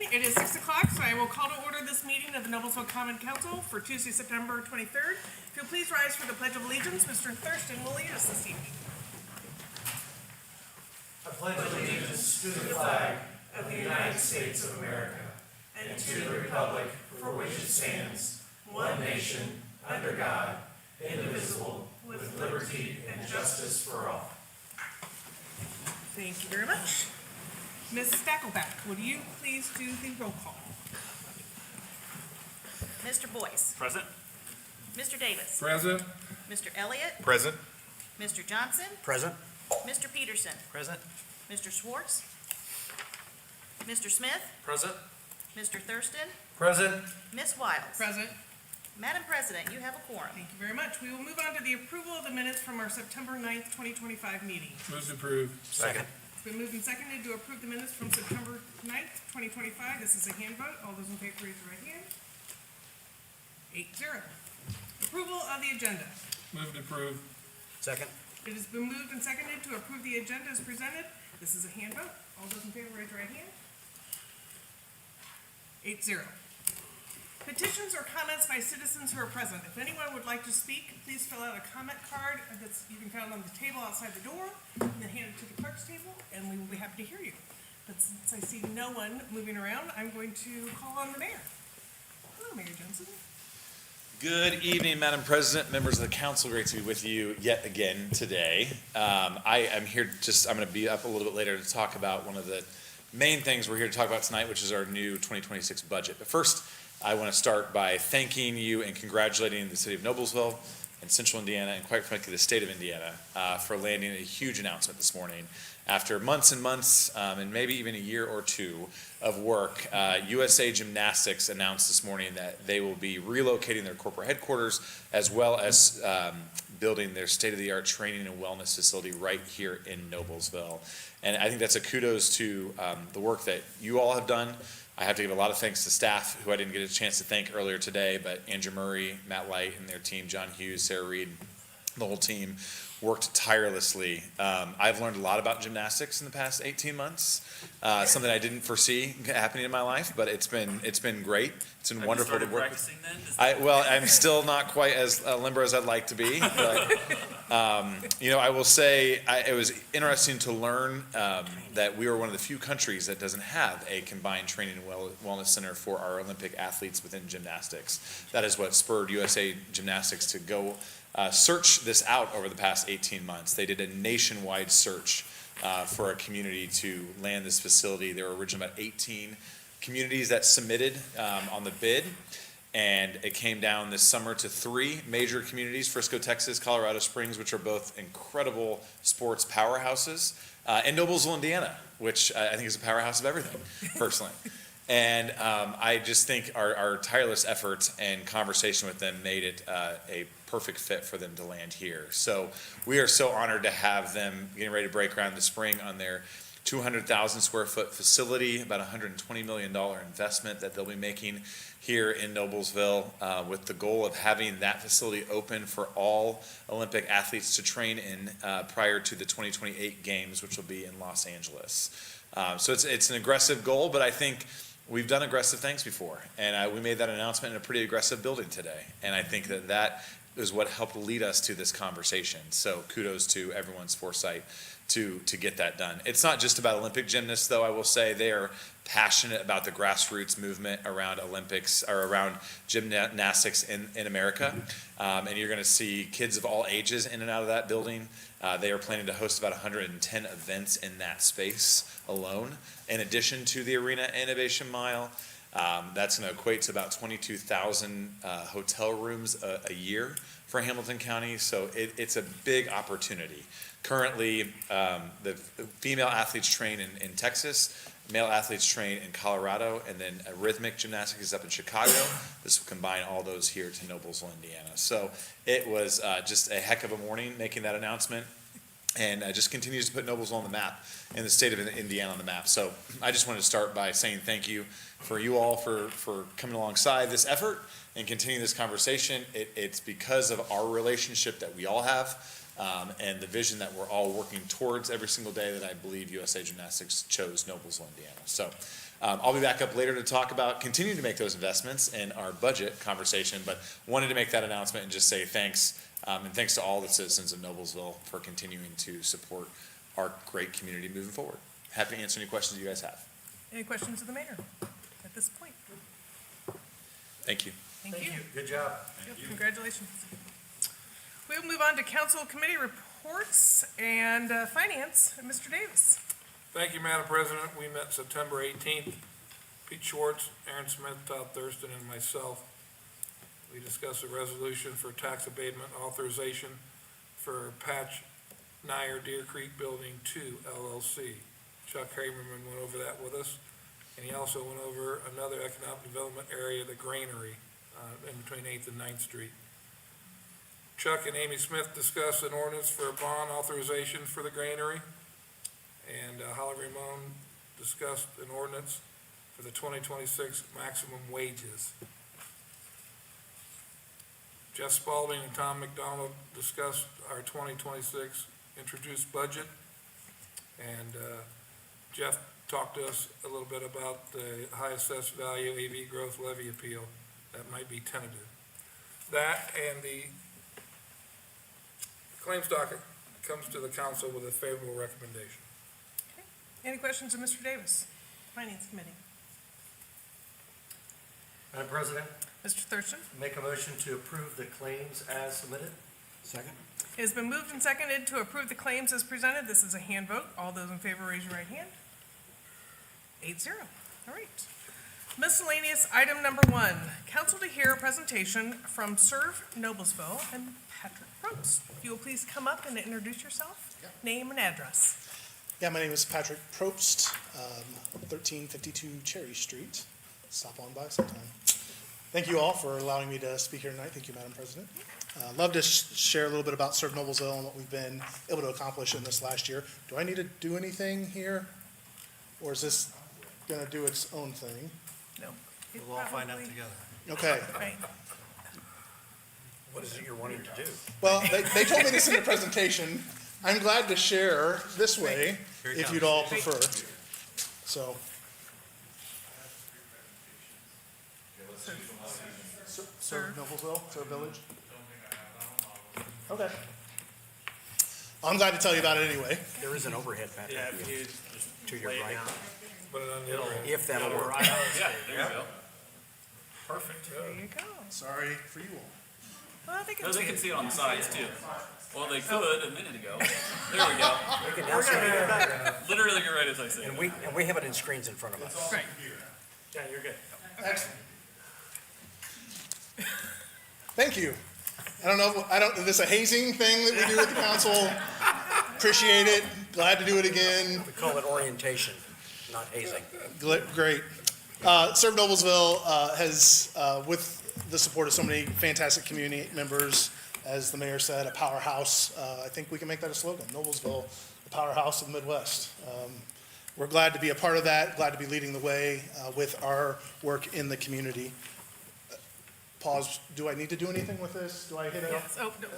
It is 6 o'clock, so I will call to order this meeting of the Noblesville Common Council for Tuesday, September 23rd. If you'll please rise for the Pledge of Allegiance, Mr. Thurston will lead us this evening. I pledge allegiance to the flag of the United States of America and to the republic for which it stands, one nation, under God, indivisible, with liberty and justice for all. Thank you very much. Ms. Stackleback, would you please do the roll call? Mr. Boyce. Present. Mr. Davis. Present. Mr. Elliott. Present. Mr. Johnson. Present. Mr. Peterson. Present. Mr. Schwartz. Mr. Smith. Present. Mr. Thurston. Present. Ms. Wiles. Present. Madam President, you have a quorum. Thank you very much. We will move on to the approval of the minutes from our September 9th, 2025 meeting. Move to approve. Second. It's been moved and seconded to approve the minutes from September 9th, 2025. This is a hand vote. All those in favor, raise your right hand. 8-0. Approval of the agenda. Move to approve. Second. It has been moved and seconded to approve the agenda as presented. This is a hand vote. All those in favor, raise your right hand. 8-0. Petitions or comments by citizens who are present. If anyone would like to speak, please fill out a comment card that's you can find on the table outside the door, and then hand it to the clerk's table, and we will be happy to hear you. But since I see no one moving around, I'm going to call on the mayor. Hello, Mayor Johnson. Good evening, Madam President, members of the council. Great to be with you yet again today. I am here I'm going to be up a little bit later to talk about one of the main things we're here to talk about tonight, which is our new 2026 budget. But first, I want to start by thanking you and congratulating the city of Noblesville and Central Indiana, and quite frankly, the state of Indiana, for landing a huge announcement this morning. After months and months, and maybe even a year or two of work, USA Gymnastics announced this morning that they will be relocating their corporate headquarters, as well as building their state-of-the-art training and wellness facility right here in Noblesville. And I think that's a kudos to the work that you all have done. I have to give a lot of thanks to staff who I didn't get a chance to thank earlier today, but Andrew Murray, Matt Light and their team, John Hughes, Sarah Reed, the whole team worked tirelessly. I've learned a lot about gymnastics in the past 18 months, something I didn't foresee happening in my life, but it's been great. It's been wonderful to work with. Well, I'm still not quite as limber as I'd like to be, but I will say it was interesting to learn that we are one of the few countries that doesn't have a combined training and wellness center for our Olympic athletes within gymnastics. That is what spurred USA Gymnastics to go search this out over the past 18 months. They did a nationwide search for a community to land this facility. There were originally about 18 communities that submitted on the bid, and it came down this summer to 3 major communities: Frisco, Texas, Colorado Springs, which are both incredible sports powerhouses, and Noblesville, Indiana, which I think is a powerhouse of everything, personally. And I just think our tireless efforts and conversation with them made it a perfect fit for them to land here. So we are so honored to have them getting ready to break ground this spring on their 200,000 square foot facility, about $120 million investment that they'll be making here in Noblesville, with the goal of having that facility open for all Olympic athletes to train in prior to the 2028 games, which will be in Los Angeles. So it's an aggressive goal, but I think we've done aggressive things before, and we made that announcement in a pretty aggressive building today, and I think that is what helped lead us to this conversation. So kudos to everyone's foresight to get that done. It's not just about Olympic gymnasts, though. I will say they are passionate about the grassroots movement around Olympics, or around gymnastics in America, and you're going to see kids of all ages in and out of that building. They are planning to host about 110 events in that space alone, in addition to the Arena Innovation Mile. That's going to equate to about 22,000 hotel rooms a year for Hamilton County, so it's a big opportunity. Currently, the female athletes train in Texas, male athletes train in Colorado, and then rhythmic gymnastics is up in Chicago. This will combine all those here to Noblesville, Indiana. So it was just a heck of a morning making that announcement, and just continues to put Noblesville on the map and the state of Indiana on the map. So I just wanted to start by saying thank you for you all for coming alongside this effort and continuing this conversation. It's because of our relationship that we all have and the vision that we're all working towards every single day that I believe USA Gymnastics chose Noblesville, Indiana. So I'll be back up later to talk about continuing to make those investments in our budget conversation, but wanted to make that announcement and just say thanks, and thanks to all the citizens of Noblesville for continuing to support our great community moving forward. Happy to answer any questions you guys have. Any questions of the mayor at this point? Thank you. Thank you. Good job. Yep, congratulations. We'll move on to council committee reports and finance. Mr. Davis. Thank you, Madam President. We met September 18th. Pete Schwartz, Aaron Smith, Todd Thurston, and myself. We discussed a resolution for tax abatement authorization for Patch Nyer Deer Creek Building 2 LLC. Chuck Haberman went over that with us, and he also went over another economic development area, the Granary, in between 8th and 9th Street. Chuck and Amy Smith discussed an ordinance for a bond authorization for the Granary, and Holly Ramon discussed an ordinance for the 2026 maximum wages. Jeff Spalding and Tom McDonald discussed our 2026 introduced budget, and Jeff talked to us a little bit about the high assessed value AV growth levy appeal that might be tentative. That and the claims docket comes to the council with a favorable recommendation. Any questions of Mr. Davis? Finance committee. Madam President, Mr. Thurston. make a motion to approve the claims as submitted. Second. It has been moved and seconded to approve the claims as presented. This is a hand vote. All those in favor, raise your right hand. 8-0. All right. Miscellaneous item number 1, council to hear a presentation from Serve Noblesville and Patrick Probst. If you will please come up and introduce yourself, name and address. Yeah, my name is Patrick Probst, 1352 Cherry Street. Stop on by sometime. Thank you all for allowing me to speak here tonight. Thank you, Madam President. Love to share a little bit about Serve Noblesville and what we've been able to accomplish in this last year. Do I need to do anything here? Or is this going to do its own thing? No. We'll all find out together. Okay. Right. What is it you're wanting to do? Well, they told me this in the presentation. I'm glad to share this way, Here it if comes. you'd all prefer. So. Serve Noblesville, Serve Village? Okay. I'm glad to tell you about it anyway. There is an overhead, Patrick, Yeah, if you to your right, Put it on the other end. if that'll work. Yeah, there you go. Perfect. There you go. Sorry for you all. Well, I think No, it's they can good. see it on the sides too. Well, they could a minute ago. There we go. We can now see it, Literally, you're right as I say. and we have it in screens in front of us. Right. Yeah, you're good. Excellent. Thank you. Is this a hazing thing that we do with the council? Appreciate it. Glad to do it again. We call it orientation, not hazing. Great. Serve Noblesville has, with the support of so many fantastic community members, as the mayor said, a powerhouse. I think we can make that a slogan, Noblesville, the powerhouse of the Midwest. We're glad to be a part of that, glad to be leading the way with our work in the community. Pause. Do I need to do anything with this? Do I hit it? Yes. Oh, no.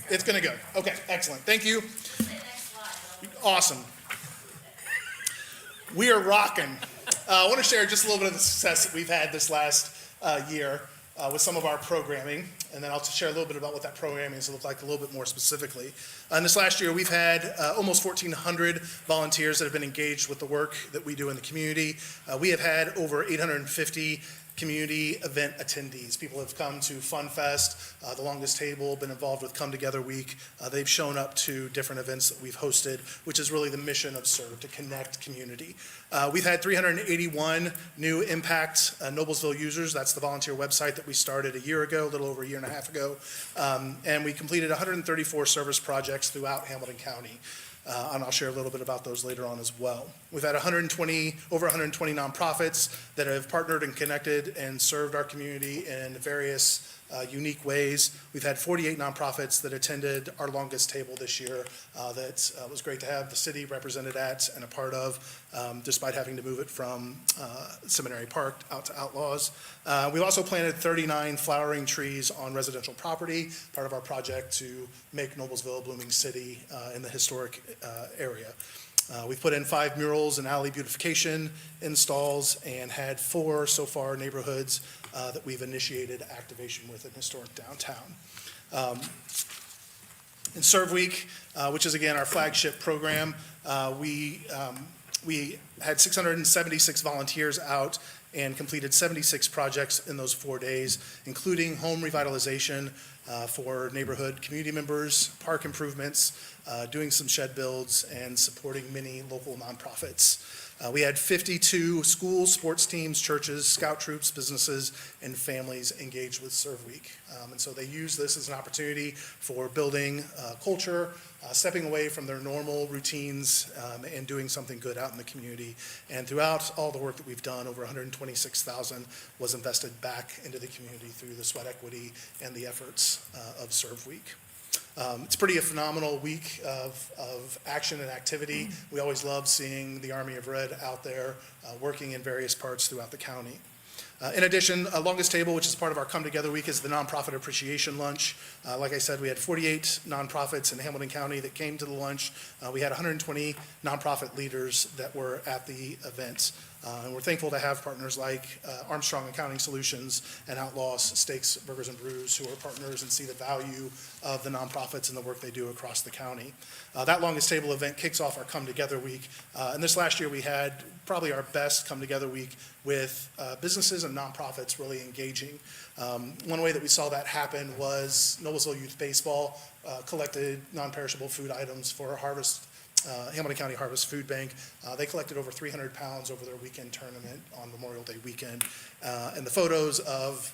It's going to go. Okay, excellent. Thank you. Awesome. We are rocking. I want to share just a little bit of the success that we've had this last year with some of our programming, and then I'll share a little bit about what that programming has looked like a little bit more specifically. In this last year, we've had almost 1,400 volunteers that have been engaged with the work that we do in the community. We have had over 850 community event attendees. People have come to Fun Fest, the Longest Table, been involved with Come Together Week. They've shown up to different events that we've hosted, which is really the mission of Serve, to connect community. We've had 381 new Impact Noblesville users. That's the volunteer website that we started a year ago, a little over a year and a half ago. And we completed 134 service projects throughout Hamilton County. And I'll share a little bit about those later on as well. We've had over 120 nonprofits that have partnered and connected and served our community in various unique ways. We've had 48 nonprofits that attended our longest table this year that was great to have the city represented at and a part of, despite having to move it from Seminary Park out to Outlaws. We've also planted 39 flowering trees on residential property, part of our project to make Noblesville a blooming city in the historic area. We've put in 5 murals and alley beautification installs and had 4 so far neighborhoods that we've initiated activation with in historic downtown. In Serve Week, which is again our flagship program, we had 676 volunteers out and completed 76 projects in those 4 days, including home revitalization for neighborhood community members, park improvements, doing some shed builds, and supporting many local nonprofits. We had 52 schools, sports teams, churches, scout troops, businesses, and families engaged with Serve Week. And so they use this as an opportunity for building culture, stepping away from their normal routines, and doing something good out in the community. And throughout all the work that we've done, over $126,000 was invested back into the community through the sweat equity and the efforts of Serve Week. It's pretty a phenomenal week of action and activity. We always love seeing the Army of Red out there working in various parts throughout the county. In addition, longest table, which is part of our Come Together Week, is the Nonprofit Appreciation Lunch. Like I said, we had 48 nonprofits in Hamilton County that came to the lunch. We had 120 nonprofit leaders that were at the event. And we're thankful to have partners like Armstrong Accounting Solutions and Outlaws Steaks, Burgers, and Brews, who are partners and see the value of the nonprofits and the work they do across the county. That longest table event kicks off our Come Together Week. And this last year we had probably our best Come Together Week with businesses and nonprofits really engaging. One way that we saw that happen was Noblesville Youth Baseball collected non-perishable food items for Hamilton County Harvest Food Bank. They collected over 300 pounds over their weekend tournament on Memorial Day weekend. And the photos of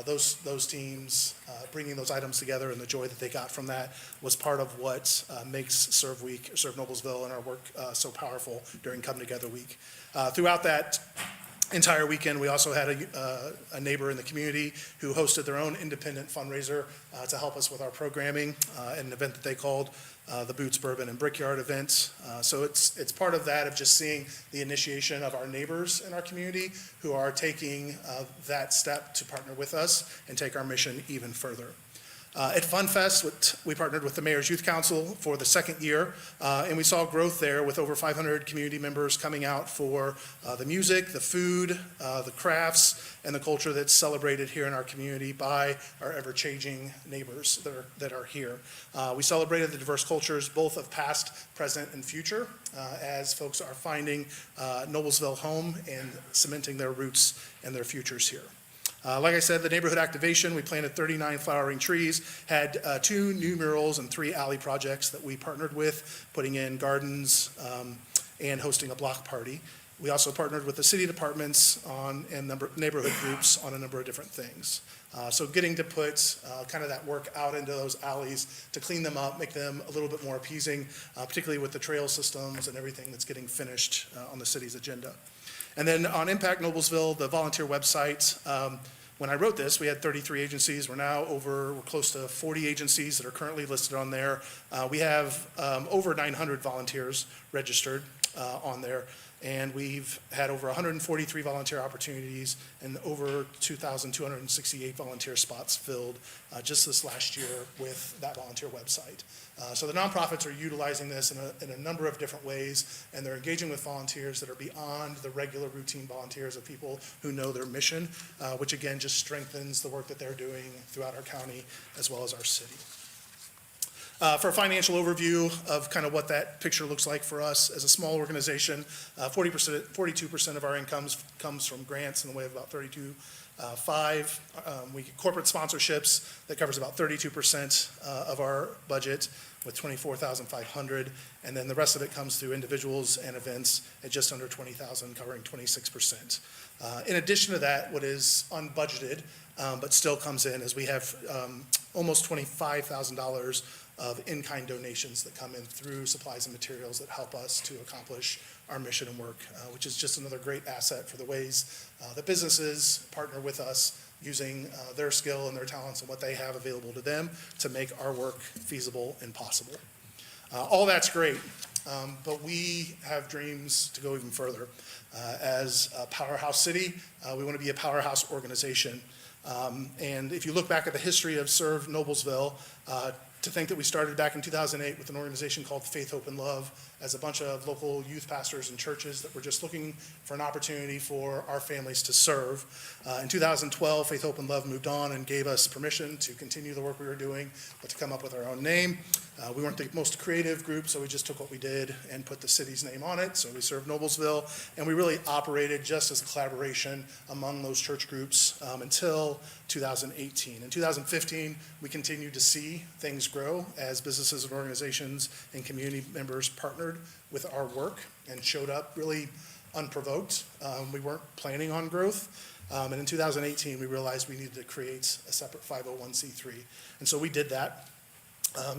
those teams bringing those items together and the joy that they got from that was part of what makes Serve Week, Serve Noblesville, and our work so powerful during Come Together Week. Throughout that entire weekend, we also had a neighbor in the community who hosted their own independent fundraiser to help us with our programming, an event that they called the Boots, Bourbon, and Brickyard event. So it's part of that, of just seeing the initiation of our neighbors in our community who are taking that step to partner with us and take our mission even further. At FunFest, we partnered with the Mayor's Youth Council for the second year, and we saw growth there with over 500 community members coming out for the music, the food, the crafts, and the culture that's celebrated here in our community by our ever-changing neighbors that are here. We celebrated the diverse cultures, both of past, present, and future, as folks are finding Noblesville home and cementing their roots and their futures here. Like I said, the neighborhood activation, we planted 39 flowering trees, had 2 new murals and 3 alley projects that we partnered with, putting in gardens and hosting a block party. We also partnered with the city departments and neighborhood groups on a number of different things. So getting to put kind of that work out into those alleys to clean them up, make them a little bit more appeasing, particularly with the trail systems and everything that's getting finished on the city's agenda. And then on Impact Noblesville, the volunteer website, when I wrote this, we had 33 agencies. We're close to 40 agencies that are currently listed on there. We have over 900 volunteers registered on there, and we've had over 143 volunteer opportunities and over 2,268 volunteer spots filled just this last year with that volunteer website. So the nonprofits are utilizing this in a number of different ways, and they're engaging with volunteers that are beyond the regular routine volunteers of people who know their mission, which again just strengthens the work that they're doing throughout our county as well as our city. For a financial overview of kind of what that picture looks like for us as a small organization, 42% of our income comes from grants in the way of about 32.5. We get corporate sponsorships that covers about 32% of our budget with $24,500, and then the rest of it comes through individuals and events at just under $20,000, covering 26%. In addition to that, what is unbudgeted but still comes in is we have almost $25,000 of in-kind donations that come in through supplies and materials that help us to accomplish our mission and work, which is just another great asset for the ways that businesses partner with us using their skill and their talents and what they have available to them to make our work feasible and possible. All that's great, but we have dreams to go even further. As a powerhouse city, we want to be a powerhouse organization. And if you look back at the history of Serve Noblesville, to think that we started back in 2008 with an organization called Faith, Hope, and Love as a bunch of local youth pastors and churches that were just looking for an opportunity for our families to serve. In 2012, Faith, Hope, and Love moved on and gave us permission to continue the work we were doing, but to come up with our own name. We weren't the most creative group, so we just took what we did and put the city's name on it. So we served Noblesville, and we really operated just as a collaboration among those church groups until 2018. In 2015, we continued to see things grow as businesses and organizations and community members partnered with our work and showed up really unprovoked. We weren't planning on growth. And in 2018, we realized we needed to create a separate 501c3. And so we did that.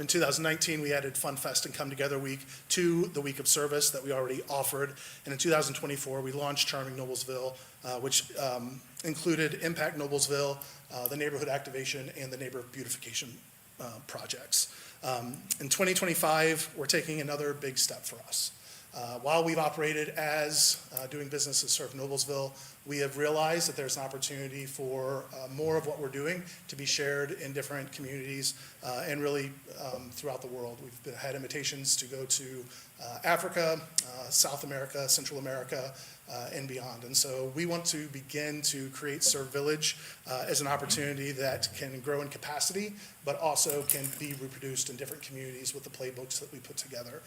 In 2019, we added Fun Fest and Come Together Week to the week of service that we already offered. And in 2024, we launched Charming Noblesville, which included Impact Noblesville, the neighborhood activation, and the neighborhood beautification projects. In 2025, we're taking another big step for us. While we've operated as doing business as Serve Noblesville, we have realized that there's an opportunity for more of what we're doing to be shared in different communities and really throughout the world. We've had invitations to go to Africa, South America, Central America, and beyond. And so we want to begin to create Serve Village as an opportunity that can grow in capacity, but also can be reproduced in different communities with the playbooks that we put together.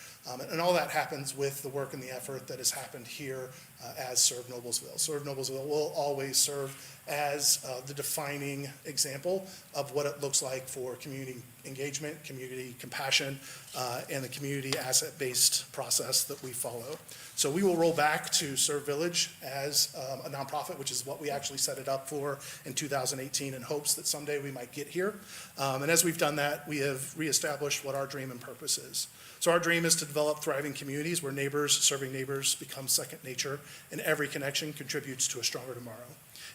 And all that happens with the work and the effort that has happened here as Serve Noblesville. Serve Noblesville will always serve as the defining example of what it looks like for community engagement, community compassion, and the community asset-based process that we follow. So we will roll back to Serve Village as a nonprofit, which is what we actually set it up for in 2018 in hopes that someday we might get here. And as we've done that, we have reestablished what our dream and purpose is. So our dream is to develop thriving communities where neighbors serving neighbors becomes second nature, and every connection contributes to a stronger tomorrow.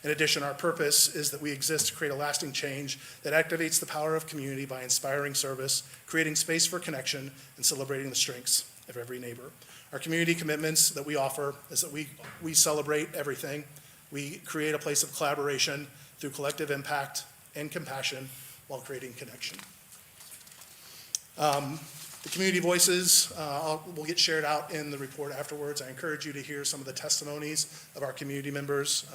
In addition, our purpose is that we exist to create a lasting change that activates the power of community by inspiring service, creating space for connection, and celebrating the strengths of every neighbor. Our community commitments that we offer is that we celebrate everything. We create a place of collaboration through collective impact and compassion while creating connection. The community voices will get shared out in the report afterwards. I encourage you to hear some of the testimonies of our community members.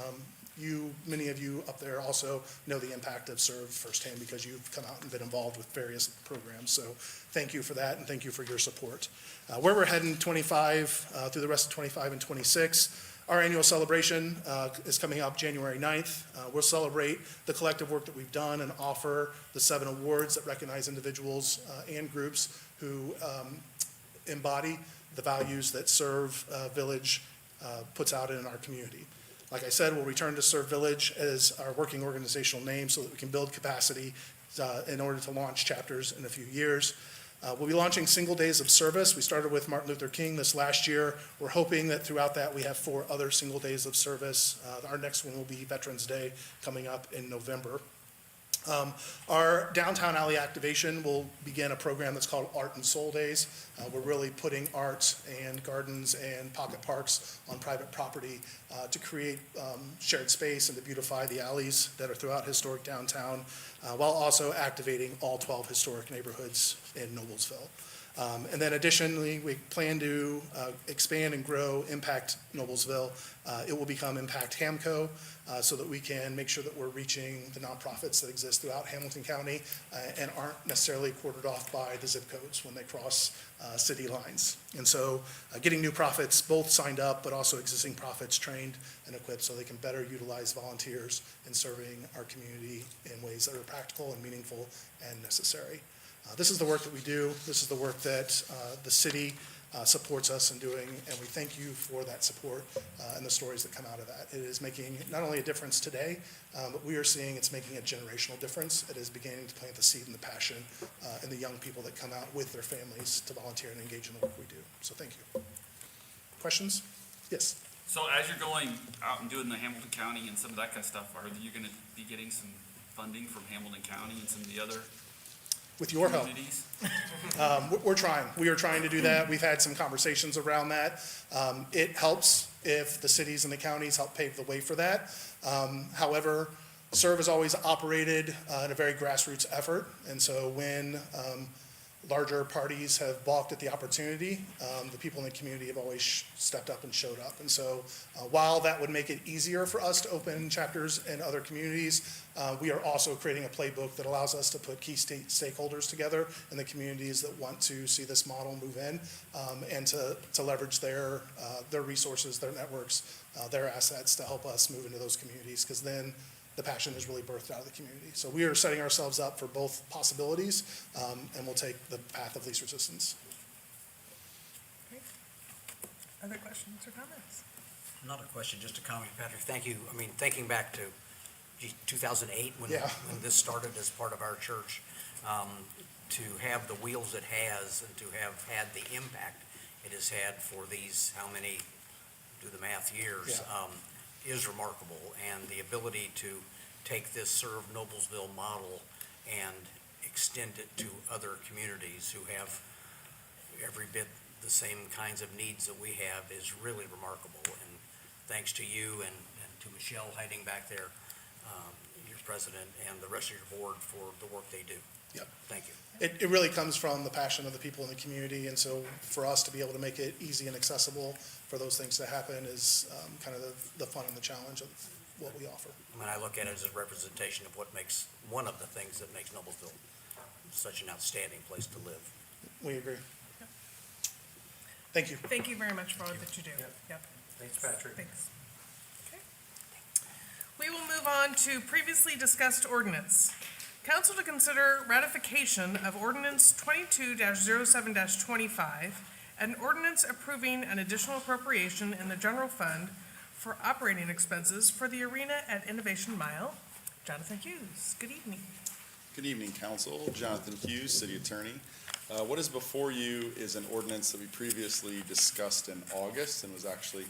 Many of you up there also know the impact of Serve firsthand because you've come out and been involved with various programs. So thank you for that, and thank you for your support. Where we're heading 25 through the rest of 25 and 26, our annual celebration is coming up January 9th. We'll celebrate the collective work that we've done and offer the 7 awards that recognize individuals and groups who embody the values that Serve Village puts out in our community. Like I said, we'll return to Serve Village as our working organizational name so that we can build capacity in order to launch chapters in a few years. We'll be launching single days of service. We started with Martin Luther King this last year. We're hoping that throughout that we have 4 other single days of service. Our next one will be Veterans Day coming up in November. Our downtown alley activation will begin a program that's called Art and Soul Days. We're really putting art and gardens and pocket parks on private property to create shared space and to beautify the alleys that are throughout historic downtown, while also activating all 12 historic neighborhoods in Noblesville. And then additionally, we plan to expand and grow Impact Noblesville. It will become Impact Hamco so that we can make sure that we're reaching the nonprofits that exist throughout Hamilton County and aren't necessarily quartered off by the zip codes when they cross city lines. And so getting new profits both signed up, but also existing profits trained and equipped so they can better utilize volunteers in serving our community in ways that are practical and meaningful and necessary. This is the work that we do. This is the work that the city supports us in doing, and we thank you for that support and the stories that come out of that. It is making not only a difference today, but we are seeing it's making a generational difference. It is beginning to plant the seed and the passion in the young people that come out with their families to volunteer and engage in the work we do. So thank you. Questions? Yes. So as you're going out and doing the Hamilton County and some of that kind of stuff, are you gonna be getting some funding from Hamilton County and some of the other With your help. communities? We're trying. We are trying to do that. We've had some conversations around that. It helps if the cities and the counties help pave the way for that. However, SERV has always operated in a very grassroots effort. And so when larger parties have balked at the opportunity, the people in the community have always stepped up and showed up. And so while that would make it easier for us to open chapters in other communities, we are also creating a playbook that allows us to put key stakeholders together in the communities that want to see this model move in, and to leverage their resources, their networks, their assets to help us move into those communities, because then the passion is really birthed out of the community. So we are setting ourselves up for both possibilities, and we'll take the path of least resistance. Great. Other questions or comments? Not a question, just a comment, Patrick. Thank you. I mean, thinking back to 2008, when Yeah. when this started as part of our church, to have the wheels it has and to have had the impact it has had for these, how many, do the math, years, is remarkable. And the ability to take this Serve Noblesville model and extend it to other communities who have every bit the same kinds of needs that we have is really remarkable. And thanks to you and to Michelle hiding back there, your president, and the rest of your board for the work they do. Yep. Thank you. It really comes from the passion of the people in the community, and so for us to be able to make it easy and accessible for those things to happen is kind of the fun and the challenge of what we offer. I mean, I look at it as a representation of what makes, one of the things that makes Noblesville such an outstanding place to live. We agree. Thank you. Thank you very much for all that you do. Yep. Thanks, Patrick. Thanks. Okay. We will move on to previously discussed ordinance. Council to consider ratification of ordinance 22-07-25, an ordinance approving an additional appropriation in the general fund for operating expenses for the arena at Innovation Mile. Jonathan Hughes, good evening. Good evening, Council. Jonathan Hughes, City Attorney. What is before you is an ordinance that we previously discussed in August and was actually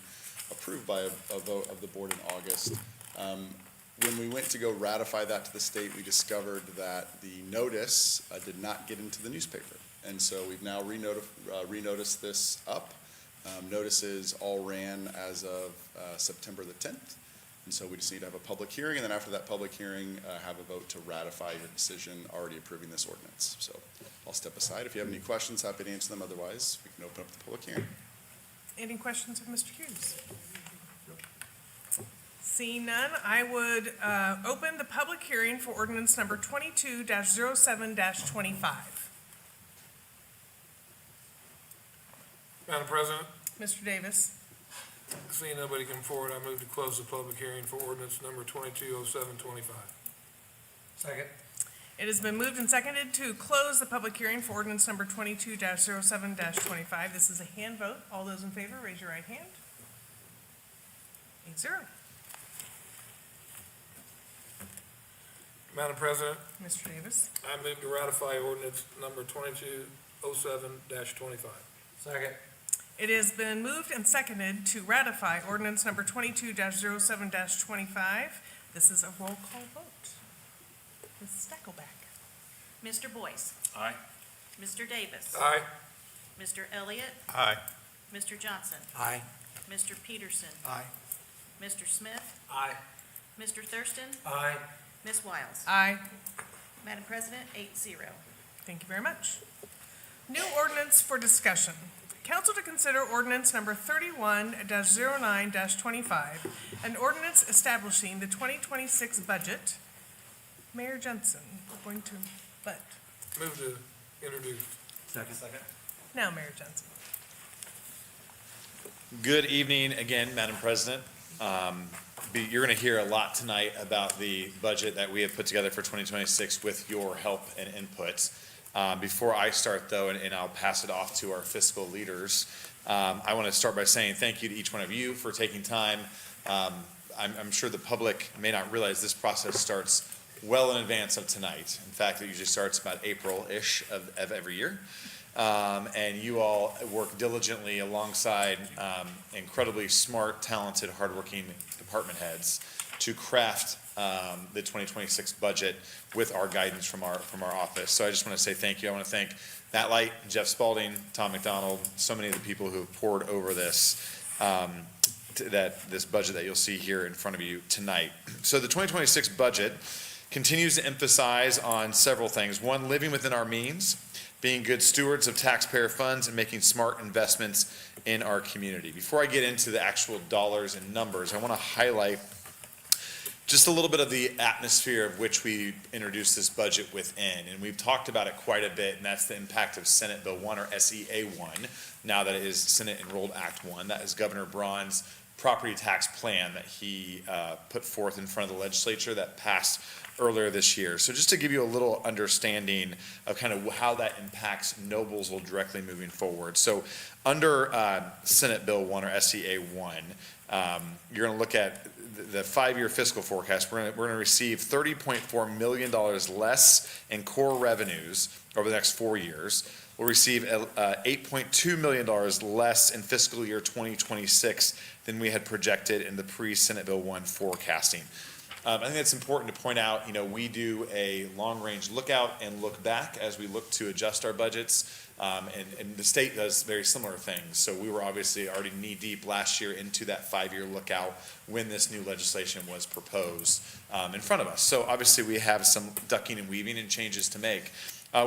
approved by a vote of the board in August. When we went to go ratify that to the state, we discovered that the notice did not get into the newspaper. And so we've now renoticed this up. Notices all ran as of September the 10th. And so we just need to have a public hearing, and then after that public hearing, have a vote to ratify your decision already approving this ordinance. So I'll step aside. If you have any questions, happy to answer them. Otherwise, we can open up the public hearing. Any questions of Mr. Hughes? Seeing none, I would open the public hearing for ordinance number 22-07-25. Madam President, Mr. Davis, seeing nobody come forward, I move to close the public hearing for ordinance number 220725. Second. it has been moved and seconded to close the public hearing for ordinance number 22-07-25. This is a hand vote. All those in favor, raise your right hand. 8-0. Madam President, Mr. Davis, I move to ratify ordinance number 2207-25. Second. it has been moved and seconded to ratify ordinance number 22-07-25. This is a roll call vote. Mrs. Stackelback. Mr. Boyce, Aye. Mr. Davis, Aye. Mr. Elliott, Aye. Mr. Johnson, Aye. Mr. Peterson, Aye. Mr. Smith, Aye. Mr. Thurston, Aye. Ms. Wiles. Aye. Madam President, 8-0. Thank you very much. New ordinance for discussion. Council to consider ordinance number 31-09-25, an ordinance establishing the 2026 budget. Mayor Jensen, we're going to, Move to introduce. Second. now Mayor Jensen. Good evening again, Madam President. You're going to hear a lot tonight about the budget that we have put together for 2026 with your help and input. Before I start though, and I'll pass it off to our fiscal leaders, I want to start by saying thank you to each one of you for taking time. I'm sure the public may not realize this process starts well in advance of tonight. In fact, it usually starts about April-ish of every year. and you all work diligently alongside incredibly smart, talented, hardworking department heads to craft the 2026 budget with our guidance from our office. So I just want to say thank you. I want to thank Matt Light, Jeff Spalding, Tom McDonald, so many of the people who have poured over this this budget that you'll see here in front of you tonight. So the 2026 budget continues to emphasize on several things. One, living within our means, being good stewards of taxpayer funds, and making smart investments in our community. Before I get into the actual dollars and numbers, I want to highlight just a little bit of the atmosphere of which we introduced this budget within. And we've talked about it quite a bit, and that's the impact of Senate Bill 1, or SEA 1, now that it is Senate Enrolled Act 1. That is Governor Braun's property tax plan that he put forth in front of the legislature that passed earlier this year. So just to give you a little understanding of kind of how that impacts Noblesville directly moving forward. So under Senate Bill 1, or SEA 1, you're going to look at the 5-year fiscal forecast. We're going to receive $30.4 million less in core revenues over the next 4 years. We'll receive $8.2 million less in fiscal year 2026 than we had projected in the pre-Senate Bill 1 forecasting. I think it's important to point out, we do a long-range lookout and look back as we look to adjust our budgets, and the state does very similar things. So we were obviously already knee-deep last year into that 5-year lookout when this new legislation was proposed in front of us. So obviously we have some ducking and weaving and changes to make,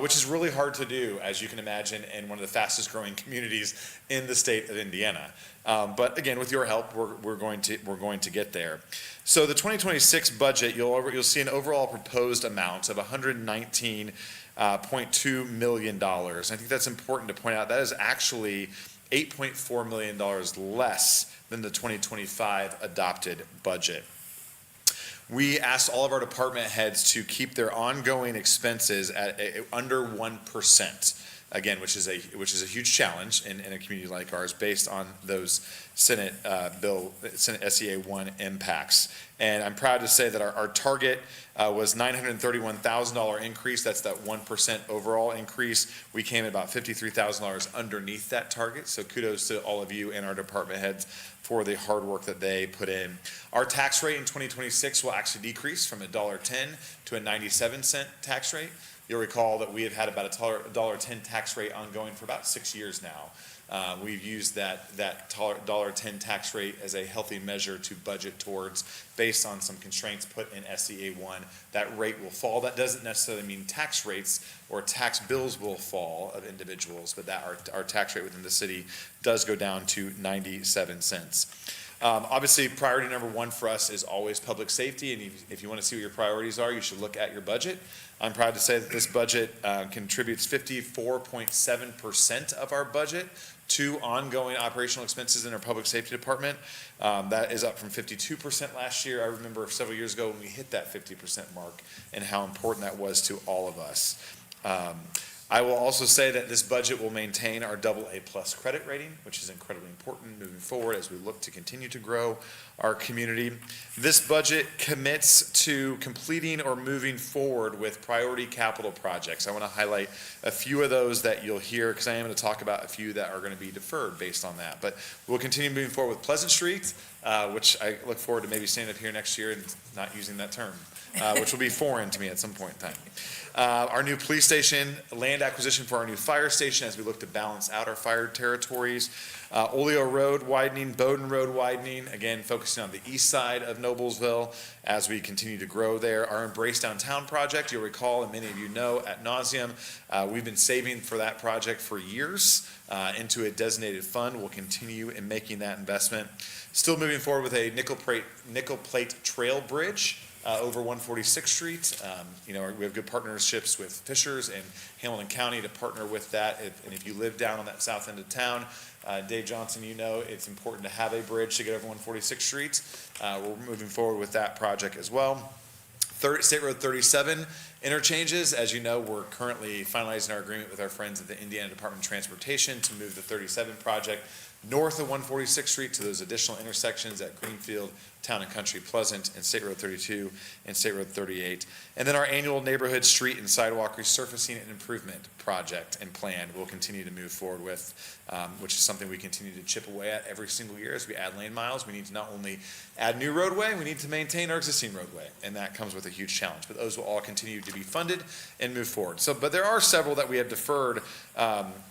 which is really hard to do, as you can imagine, in one of the fastest-growing communities in the state of Indiana. But again, with your help, we're going to get there. So the 2026 budget, you'll see an overall proposed amount of $119.2 million. I think that's important to point out. That is actually $8.4 million less than the 2025 adopted budget. We asked all of our department heads to keep their ongoing expenses at under 1%. Again, which is a huge challenge in a community like ours, based on those Senate SEA 1 impacts. And I'm proud to say that our target was $931,000 increase. That's that 1% overall increase. We came at about $53,000 underneath that target. So kudos to all of you and our department heads for the hard work that they put in. Our tax rate in 2026 will actually decrease from $1.10 to a 97-cent tax rate. You'll recall that we have had about a $1.10 tax rate ongoing for about 6 years now. We've used that $1.10 tax rate as a healthy measure to budget towards, based on some constraints put in SEA 1. That rate will fall. That doesn't necessarily mean tax rates or tax bills will fall of individuals, but that our tax rate within the city does go down to 97 cents. Obviously, priority number one for us is always public safety, and if you want to see what your priorities are, you should look at your budget. I'm proud to say that this budget contributes 54.7% of our budget to ongoing operational expenses in our public safety department. That is up from 52% last year. I remember several years ago when we hit that 50% mark and how important that was to all of us. I will also say that this budget will maintain our AA+ credit rating, which is incredibly important moving forward as we look to continue to grow our community. This budget commits to completing or moving forward with priority capital projects. I want to highlight a few of those that you'll hear, because I am going to talk about a few that are going to be deferred based on that. But we'll continue moving forward with Pleasant Street, which I look forward to maybe standing up here next year and not using that term, which will be foreign to me at some point in time. Our new police station, land acquisition for our new fire station as we look to balance out our fire territories. Oleo Road widening, Bowden Road widening, again focusing on the east side of Noblesville as we continue to grow there. Our Embrace Downtown project, you'll recall, and many of you know ad nauseum, we've been saving for that project for years into a designated fund. We'll continue in making that investment. Still moving forward with a nickel plate trail bridge over 146th Street. We have good partnerships with Fishers and Hamilton County to partner with that. And if you live down on that south end of town, Dave Johnson, it's important to have a bridge to get over 146th Street. We're moving forward with that project as well. State Road 37 interchanges. As you know, we're currently finalizing our agreement with our friends at the Indiana Department of Transportation to move the 37 project north of 146th Street to those additional intersections at Greenfield, Town and Country Pleasant, and State Road 32 and State Road 38. And then our annual neighborhood street and sidewalk resurfacing and improvement project and plan we'll continue to move forward with, which is something we continue to chip away at every single year as we add lane miles. We need to not only add new roadway, we need to maintain our existing roadway, and that comes with a huge challenge. But those will all continue to be funded and move forward. But there are several that we have deferred,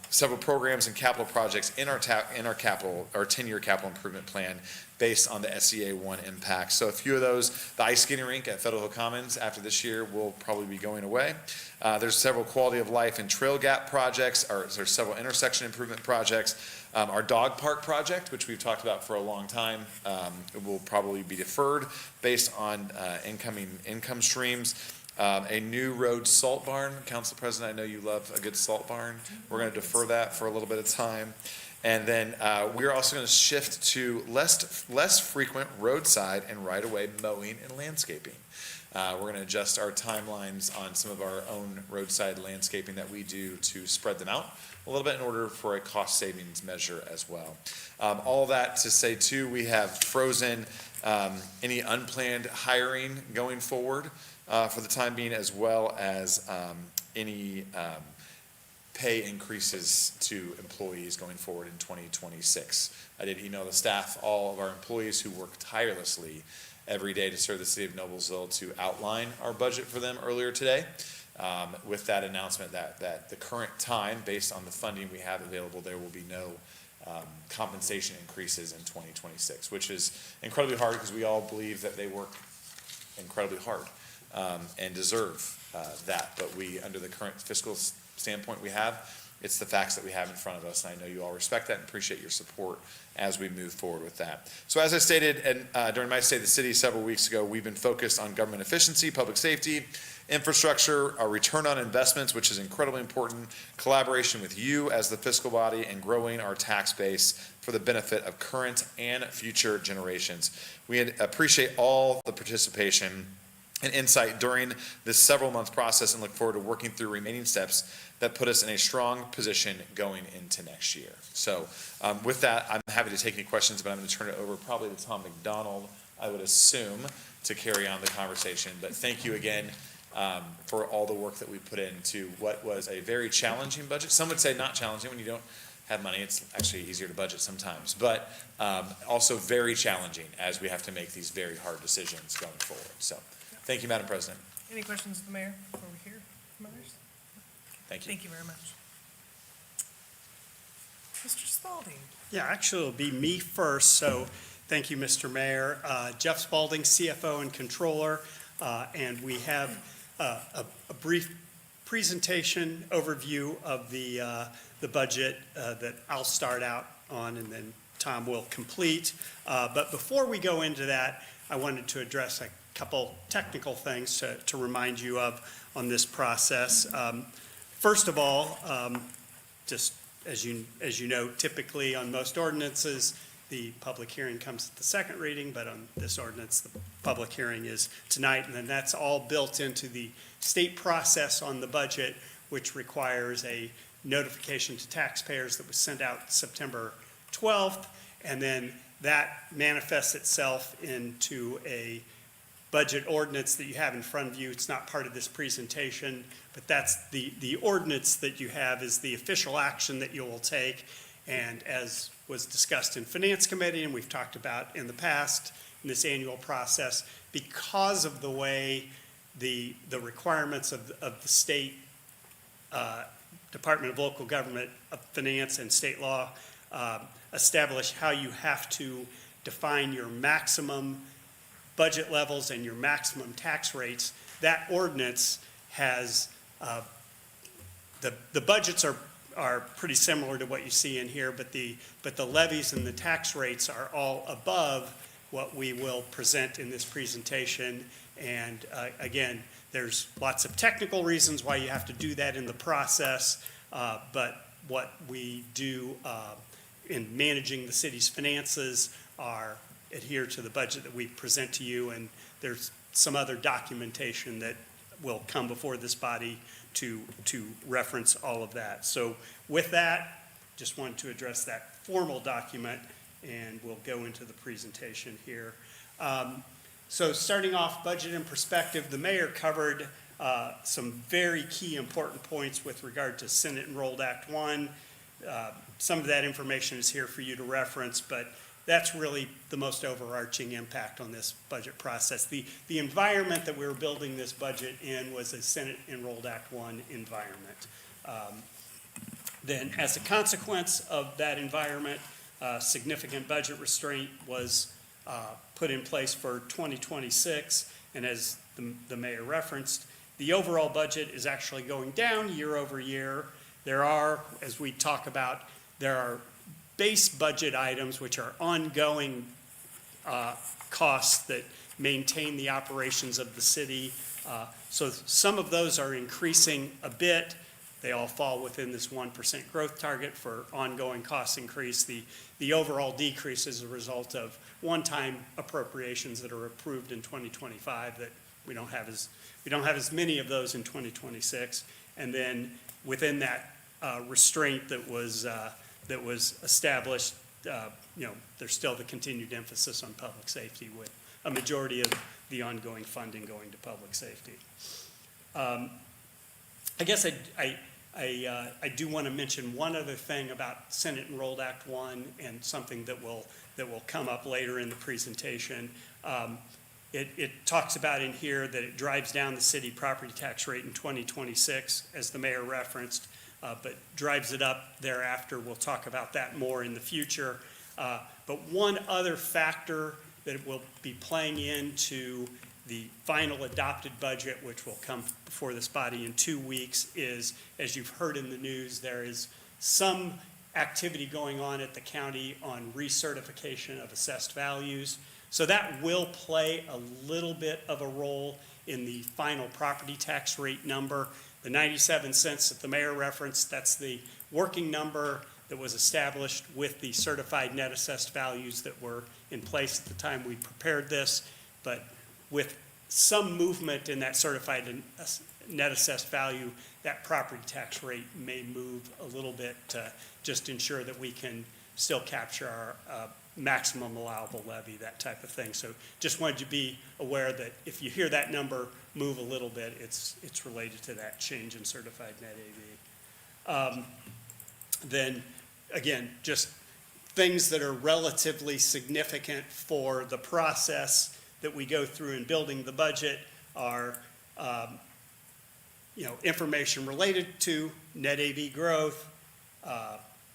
several programs and capital projects in our 10-year capital improvement plan based on the SEA 1 impact. So a few of those, the ice skating rink at Federal Hill Commons after this year will probably be going away. There's several quality of life and trail gap projects, there's several intersection improvement projects. Our dog park project, which we've talked about for a long time, will probably be deferred based on incoming income streams. A new road salt barn. Council President, I know you love a good salt barn. We're going to defer that for a little bit of time. And then we're also going to shift to less frequent roadside and right-of-way mowing and landscaping. We're going to adjust our timelines on some of our own roadside landscaping that we do to spread them out a little bit in order for a cost savings measure as well. All that to say too, we have frozen any unplanned hiring going forward for the time being, as well as any pay increases to employees going forward in 2026. I did email the staff, all of our employees who work tirelessly every day to serve the city of Noblesville, to outline our budget for them earlier today, with that announcement that the current time, based on the funding we have available, there will be no compensation increases in 2026, which is incredibly hard because we all believe that they work incredibly hard and deserve that. But we, under the current fiscal standpoint we have, it's the facts that we have in front of us, and I know you all respect that and appreciate your support as we move forward with that. So as I stated during my State of the City several weeks ago, we've been focused on government efficiency, public safety, infrastructure, our return on investments, which is incredibly important, collaboration with you as the fiscal body, and growing our tax base for the benefit of current and future generations. We appreciate all the participation and insight during this several-month process and look forward to working through remaining steps that put us in a strong position going into next year. So with that, I'm happy to take any questions, but I'm going to turn it over probably to Tom McDonald, I would assume, to carry on the conversation. But thank you again for all the work that we put into what was a very challenging budget. Some would say not challenging. When you don't have money, it's actually easier to budget sometimes, but also very challenging as we have to make these very hard decisions going forward. So thank you, Madam President. Any questions of the mayor before we hear from others? Thank you. Thank you very much. Mr. Spalding. Yeah, actually, it'll be me first, so thank you, Mr. Mayor. Jeff Spalding, CFO and Controller, and we have a brief presentation overview of the budget that I'll start out on, and then Tom will complete. But before we go into that, I wanted to address a couple technical things to remind you of on this process. First of all, just as you know, typically on most ordinances, the public hearing comes at the second reading, but on this ordinance, the public hearing is tonight, and then that's all built into the state process on the budget, which requires a notification to taxpayers that was sent out September 12th, and then that manifests itself into a budget ordinance that you have in front of you. It's not part of this presentation, but that's the ordinance that you have is the official action that you will take. And as was discussed in Finance Committee, and we've talked about in the past in this annual process, because of the way the requirements of the state Department of Local Government Finance and state law establish how you have to define your maximum budget levels and your maximum tax rates. That ordinance has, the budgets are pretty similar to what you see in here, but the levies and the tax rates are all above what we will present in this presentation. And again, there's lots of technical reasons why you have to do that in the process, but what we do in managing the city's finances are adhere to the budget that we present to you, and there's some other documentation that will come before this body to reference all of that. So with that, just wanted to address that formal document, and we'll go into the presentation here. So starting off budget in perspective, the mayor covered some very key important points with regard to Senate Enrolled Act 1. Some of that information is here for you to reference, but that's really the most overarching impact on this budget process. The environment that we were building this budget in was a Senate Enrolled Act 1 environment. Then as a consequence of that environment, significant budget restraint was put in place for 2026, and as the mayor referenced, the overall budget is actually going down year over year. There are, as we talk about, there are base budget items which are ongoing costs that maintain the operations of the city. So some of those are increasing a bit. They all fall within this 1% growth target for ongoing cost increase. The overall decrease is a result of one-time appropriations that are approved in 2025 that we don't have as many of those in 2026. And then within that restraint that was established, there's still the continued emphasis on public safety with a majority of the ongoing funding going to public safety. I guess I do want to mention one other thing about Senate Enrolled Act 1 and something that will come up later in the presentation. It talks about in here that it drives down the city property tax rate in 2026, as the mayor referenced, but drives it up thereafter. We'll talk about that more in the future. But one other factor that will be playing into the final adopted budget, which will come before this body in 2 weeks, is, as you've heard in the news, there is some activity going on at the county on recertification of assessed values. So that will play a little bit of a role in the final property tax rate number. The 97 cents that the mayor referenced, that's the working number that was established with the certified net assessed values that were in place at the time we prepared this. But with some movement in that certified net assessed value, that property tax rate may move a little bit to just ensure that we can still capture our maximum allowable levy, that type of thing. So just wanted you to be aware that if you hear that number move a little bit, it's related to that change in certified net AV. Then again, just things that are relatively significant for the process that we go through in building the budget are information related to net AV growth,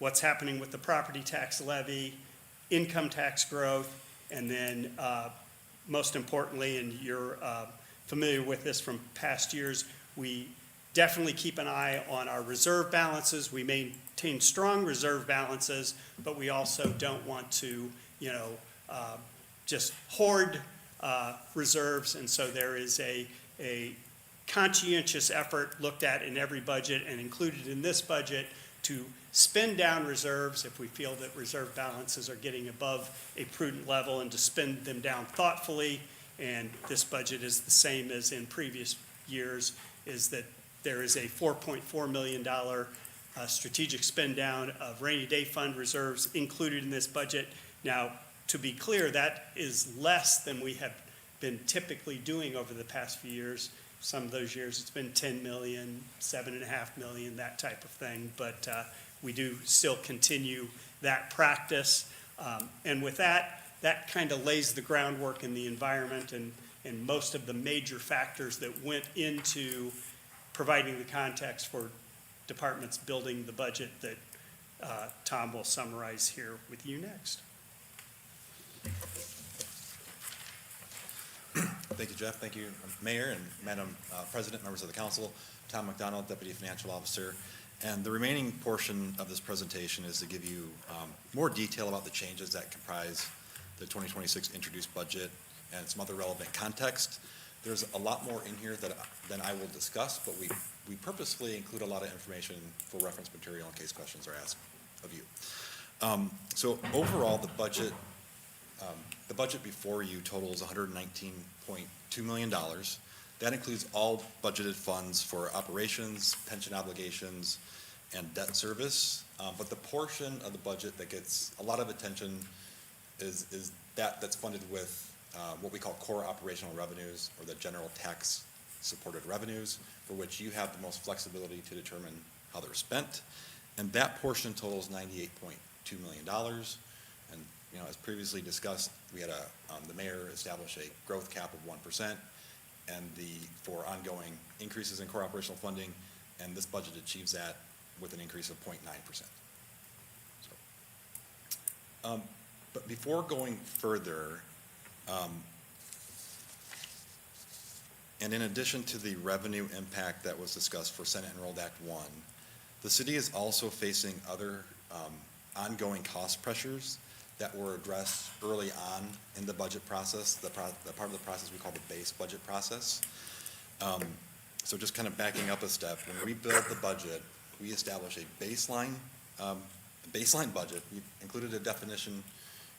what's happening with the property tax levy, income tax growth, and then most importantly, and you're familiar with this from past years, we definitely keep an eye on our reserve balances. We maintain strong reserve balances, but we also don't want to, just hoard reserves. And so there is a conscientious effort looked at in every budget and included in this budget to spend down reserves if we feel that reserve balances are getting above a prudent level, and to spend them down thoughtfully. And this budget is the same as in previous years, is that there is a $4.4 million strategic spend down of rainy day fund reserves included in this budget. Now, to be clear, that is less than we have been typically doing over the past few years. Some of those years it's been 10 million, 7.5 million, that type of thing. But we do still continue that practice. And with that kind of lays the groundwork in the environment and most of the major factors that went into providing the context for departments building the budget that Tom will summarize here with you next. Thank you, Jeff. Thank you, Mayor and Madam President, members of the council. Tom McDonald, Deputy Financial Officer. And the remaining portion of this presentation is to give you more detail about the changes that comprise the 2026 introduced budget and some other relevant context. There's a lot more in here than I will discuss, but we purposefully include a lot of information for reference material in case questions are asked of you. So overall, the budget before you totals $119.2 million. That includes all budgeted funds for operations, pension obligations, and debt service. But the portion of the budget that gets a lot of attention is that's funded with what we call core operational revenues, or the general tax supported revenues, for which you have the most flexibility to determine how they're spent. And that portion totals $98.2 million. And, you know, as previously discussed, we had the mayor establish a growth cap of 1%, and for ongoing increases in core operational funding, and this budget achieves that with an increase of 0.9%. So, but before going further, and in addition to the revenue impact that was discussed for Senate Enrolled Act 1, the city is also facing other ongoing cost pressures that were addressed early on in the budget process, the part of the process we call the base budget process. So just kind of backing up a step, when we build the budget, we establish a baseline budget. We've included a definition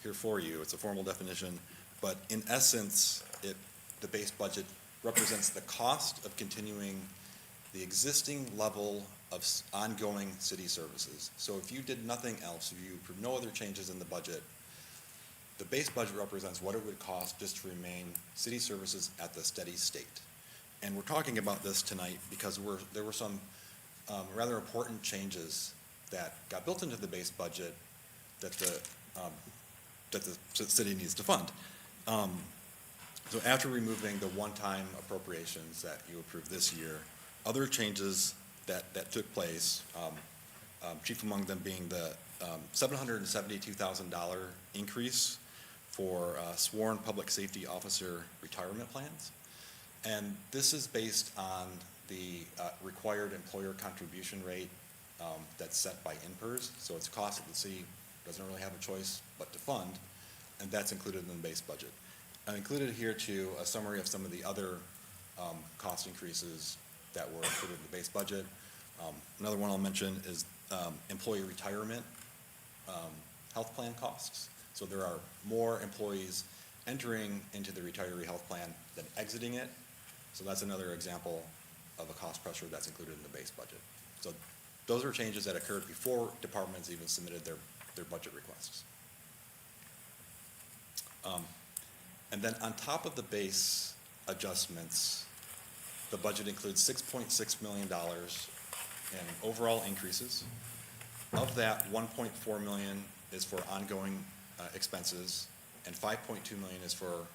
here for you. It's a formal definition, but in essence, the base budget represents the cost of continuing the existing level of ongoing city services. So if you did nothing else, if you approved no other changes in the budget, the base budget represents what it would cost just to remain city services at the steady state. And we're talking about this tonight because there were some rather important changes that got built into the base budget that the city needs to fund. So after removing the one-time appropriations that you approved this year, other changes that took place, chief among them being the $772,000 increase for sworn public safety officer retirement plans. And this is based on the required employer contribution rate that's set by INPERS. So it's a cost that the city doesn't really have a choice but to fund, and that's included in the base budget. I included here too a summary of some of the other cost increases that were included in the base budget. Another one I'll mention is employee retirement health plan costs. So there are more employees entering into the retiree health plan than exiting it. So that's another example of a cost pressure that's included in the base budget. So those are changes that occurred before departments even submitted their budget requests. And then on top of the base adjustments, the budget includes $6.6 million in overall increases. Of that, $1.4 million is for ongoing expenses, and $5.2 million is for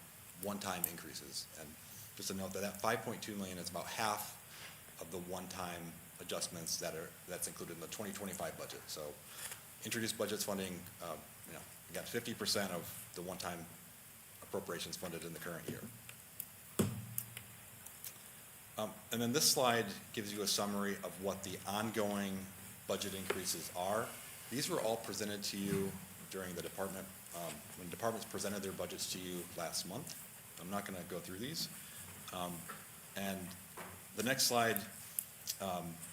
one-time increases. And just to note that $5.2 million is about half of the one-time adjustments that's included in the 2025 budget. So introduced budgets funding, you got 50% of the one-time appropriations funded in the current year. And then this slide gives you a summary of what the ongoing budget increases are. These were all presented to you during the department, when departments presented their budgets to you last month. I'm not going to go through these. And the next slide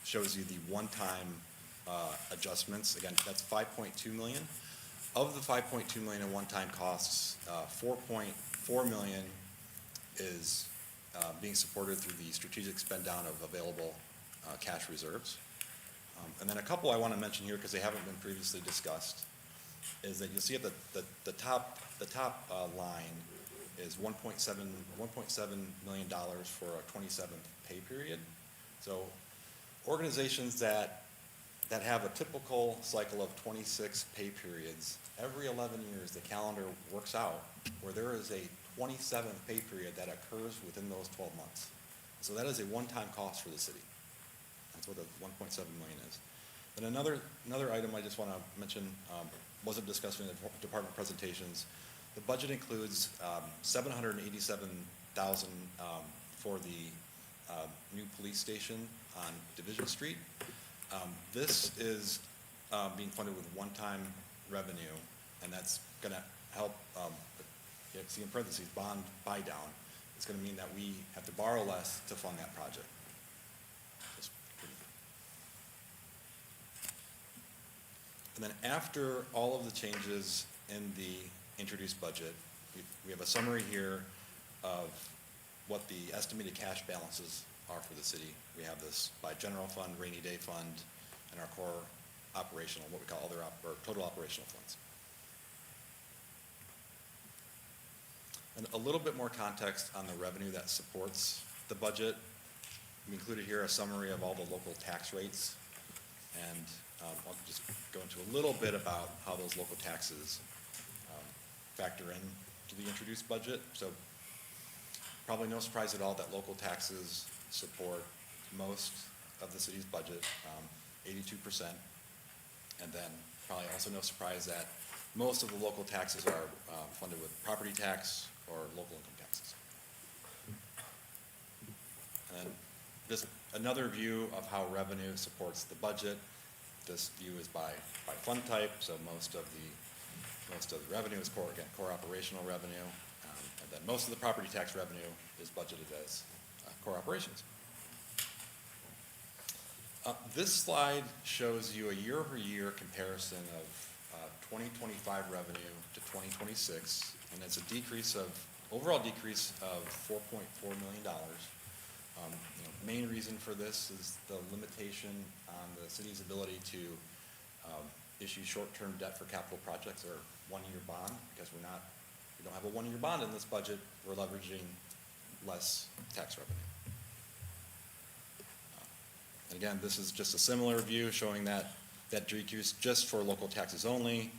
shows you the one-time adjustments. Again, that's $5.2 million. Of the $5.2 million in one-time costs, $4.4 million is being supported through the strategic spend down of available cash reserves. And then a couple I want to mention here because they haven't been previously discussed is that you'll see at the top line is $1.7 million for a 27th pay period. So organizations that have a typical cycle of 26 pay periods, every 11 years the calendar works out where there is a 27th pay period that occurs within those 12 months. So that is a one-time cost for the city. That's what the 1.7 million is. And another item I just want to mention, wasn't discussed in the department presentations. The budget includes $787,000 for the new police station on Division Street. This is being funded with one-time revenue, and that's going to help, you see in parentheses, bond buy down. It's going to mean that we have to borrow less to fund that project. And then after all of the changes in the introduced budget, we have a summary here of what the estimated cash balances are for the city. We have this by general fund, rainy day fund, and our core operational, what we call or total operational funds. And a little bit more context on the revenue that supports the budget. We included here a summary of all the local tax rates, and I'll just go into a little bit about how those local taxes factor in to the introduced budget. So probably no surprise at all that local taxes support most of the city's budget, 82%. And then probably also no surprise that most of the local taxes are funded with property tax or local income taxes. And then just another view of how revenue supports the budget. This view is by fund type, so most of the revenue is core operational revenue, and then most of the property tax revenue is budgeted as core operations. This slide shows you a year-over-year comparison of 2025 revenue to 2026, and it's a overall decrease of $4.4 million. Main reason for this is the limitation on the city's ability to issue short-term debt for capital projects or one-year bond, because we don't have a one-year bond in this budget. We're leveraging less tax revenue. And again, this is just a similar view showing that decrease just for local taxes only,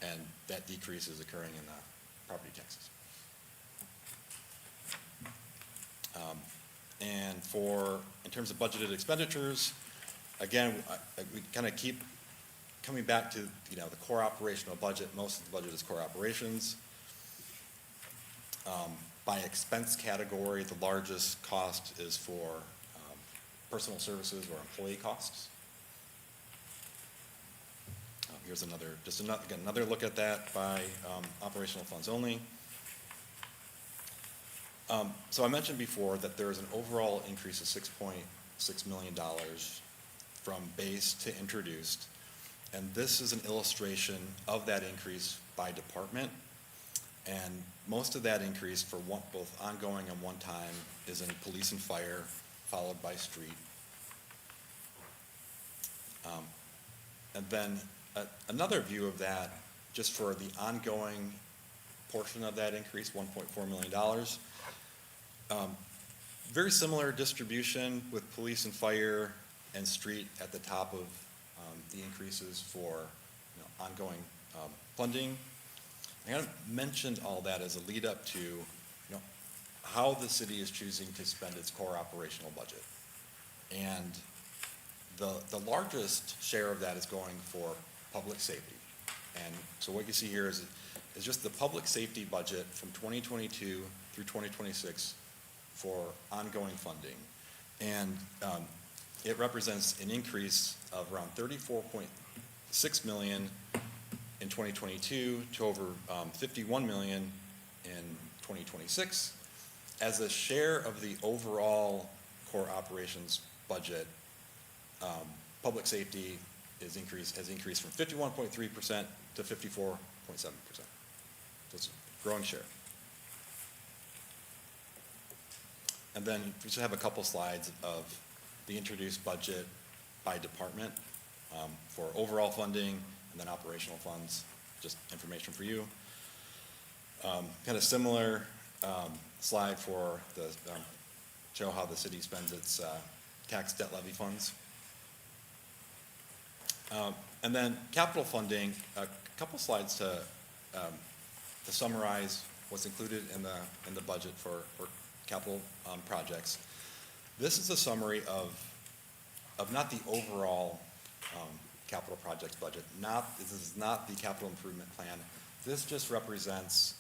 and that decrease is occurring in the property taxes. And in terms of budgeted expenditures, again, we kind of keep coming back to, the core operational budget. Most of the budget is core operations. By expense category, the largest cost is for personal services or employee costs. Here's another look at that by operational funds only. So I mentioned before that there is an overall increase of $6.6 million from base to introduced, and this is an illustration of that increase by department, and most of that increase for both ongoing and one time is in police and fire, followed by street. And then another view of that, just for the ongoing portion of that increase, $1.4 million. Very similar distribution with police and fire and street at the top of the increases for ongoing funding. I kind of mentioned all that as a lead up to how the city is choosing to spend its core operational budget. And the largest share of that is going for public safety. And so what you see here is just the public safety budget from 2022 through 2026 for ongoing funding. And it represents an increase of around $34.6 million in 2022 to over $51 million in 2026. As a share of the overall core operations budget, public safety has increased from 51.3% to 54.7%. So it's a growing share. And then we just have a couple slides of the introduced budget by department for overall funding and then operational funds, just information for you. Kind of similar slide for the show how the city spends its tax debt levy funds. And then capital funding, a couple slides to summarize what's included in the budget for capital projects. This is a summary of not the overall capital projects budget. This is not the capital improvement plan. This just represents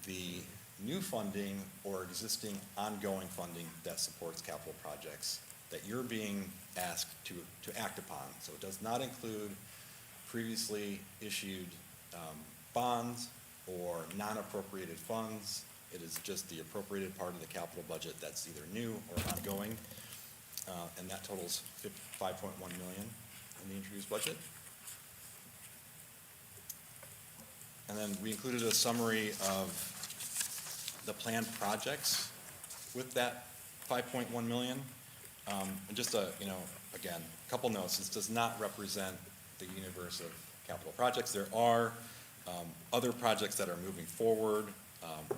the new funding or existing ongoing funding that supports capital projects that you're being asked to act upon. So it does not include previously issued bonds or non-appropriated funds. It is just the appropriated part of the capital budget that's either new or ongoing, and that totals $5.1 million in the introduced budget. And then we included a summary of the planned projects with that $5.1 million. And just a again, a couple notes, this does not represent the universe of capital projects. There are other projects that are moving forward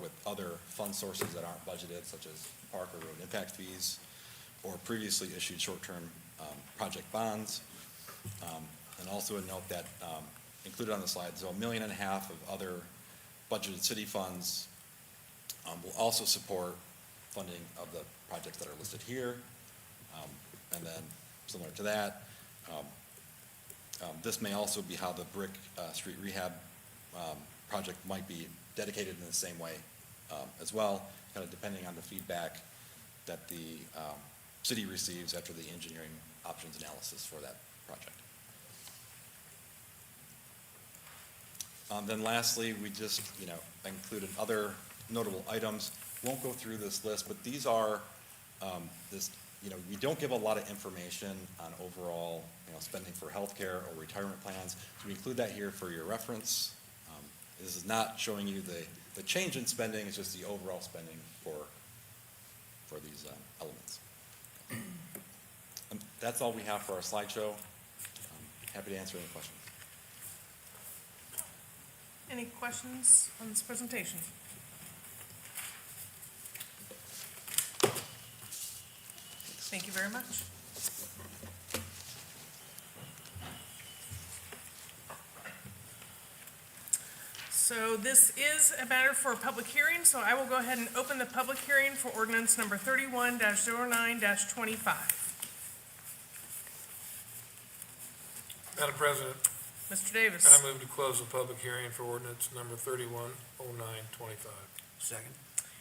with other fund sources that aren't budgeted, such as park or road impact fees, or previously issued short-term project bonds. And also a note that included on the slide, so $1.5 million of other budgeted city funds will also support funding of the projects that are listed here. And then similar to that, this may also be how the Brick Street Rehab project might be dedicated in the same way as well, kind of depending on the feedback that the city receives after the engineering options analysis for that project. Then lastly, we just, included other notable items. Won't go through this list, but these are, we don't give a lot of information on overall, spending for healthcare or retirement plans. So we include that here for your reference. This is not showing you the change in spending, it's just the overall spending for these elements. That's all we have for our slideshow. Happy to answer any questions. Any questions on this presentation? Thank you very much. So this is a matter for a public hearing, so I will go ahead and open the public hearing for ordinance number 31-09-25. Madam President, Mr. Davis. I move to close the public hearing for ordinance number 310925. Second.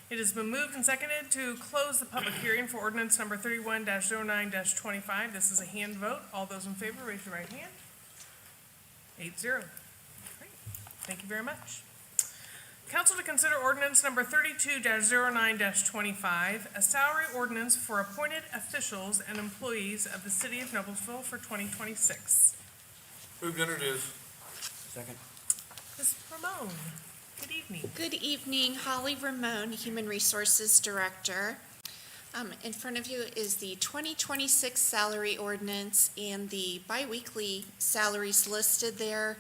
It has been moved and seconded to close the public hearing for ordinance number 31-09-25. This is a hand vote. All those in favor, raise your right hand. 8-0. Great. Thank you very much. Council to consider ordinance number 32-09-25, a salary ordinance for appointed officials and employees of the city of Noblesville for 2026. Move to introduce. Second. Ms. Ramon, good evening. Good evening, Holly Ramon, Human Resources Director. In front of you is the 2026 salary ordinance, and the biweekly salaries listed there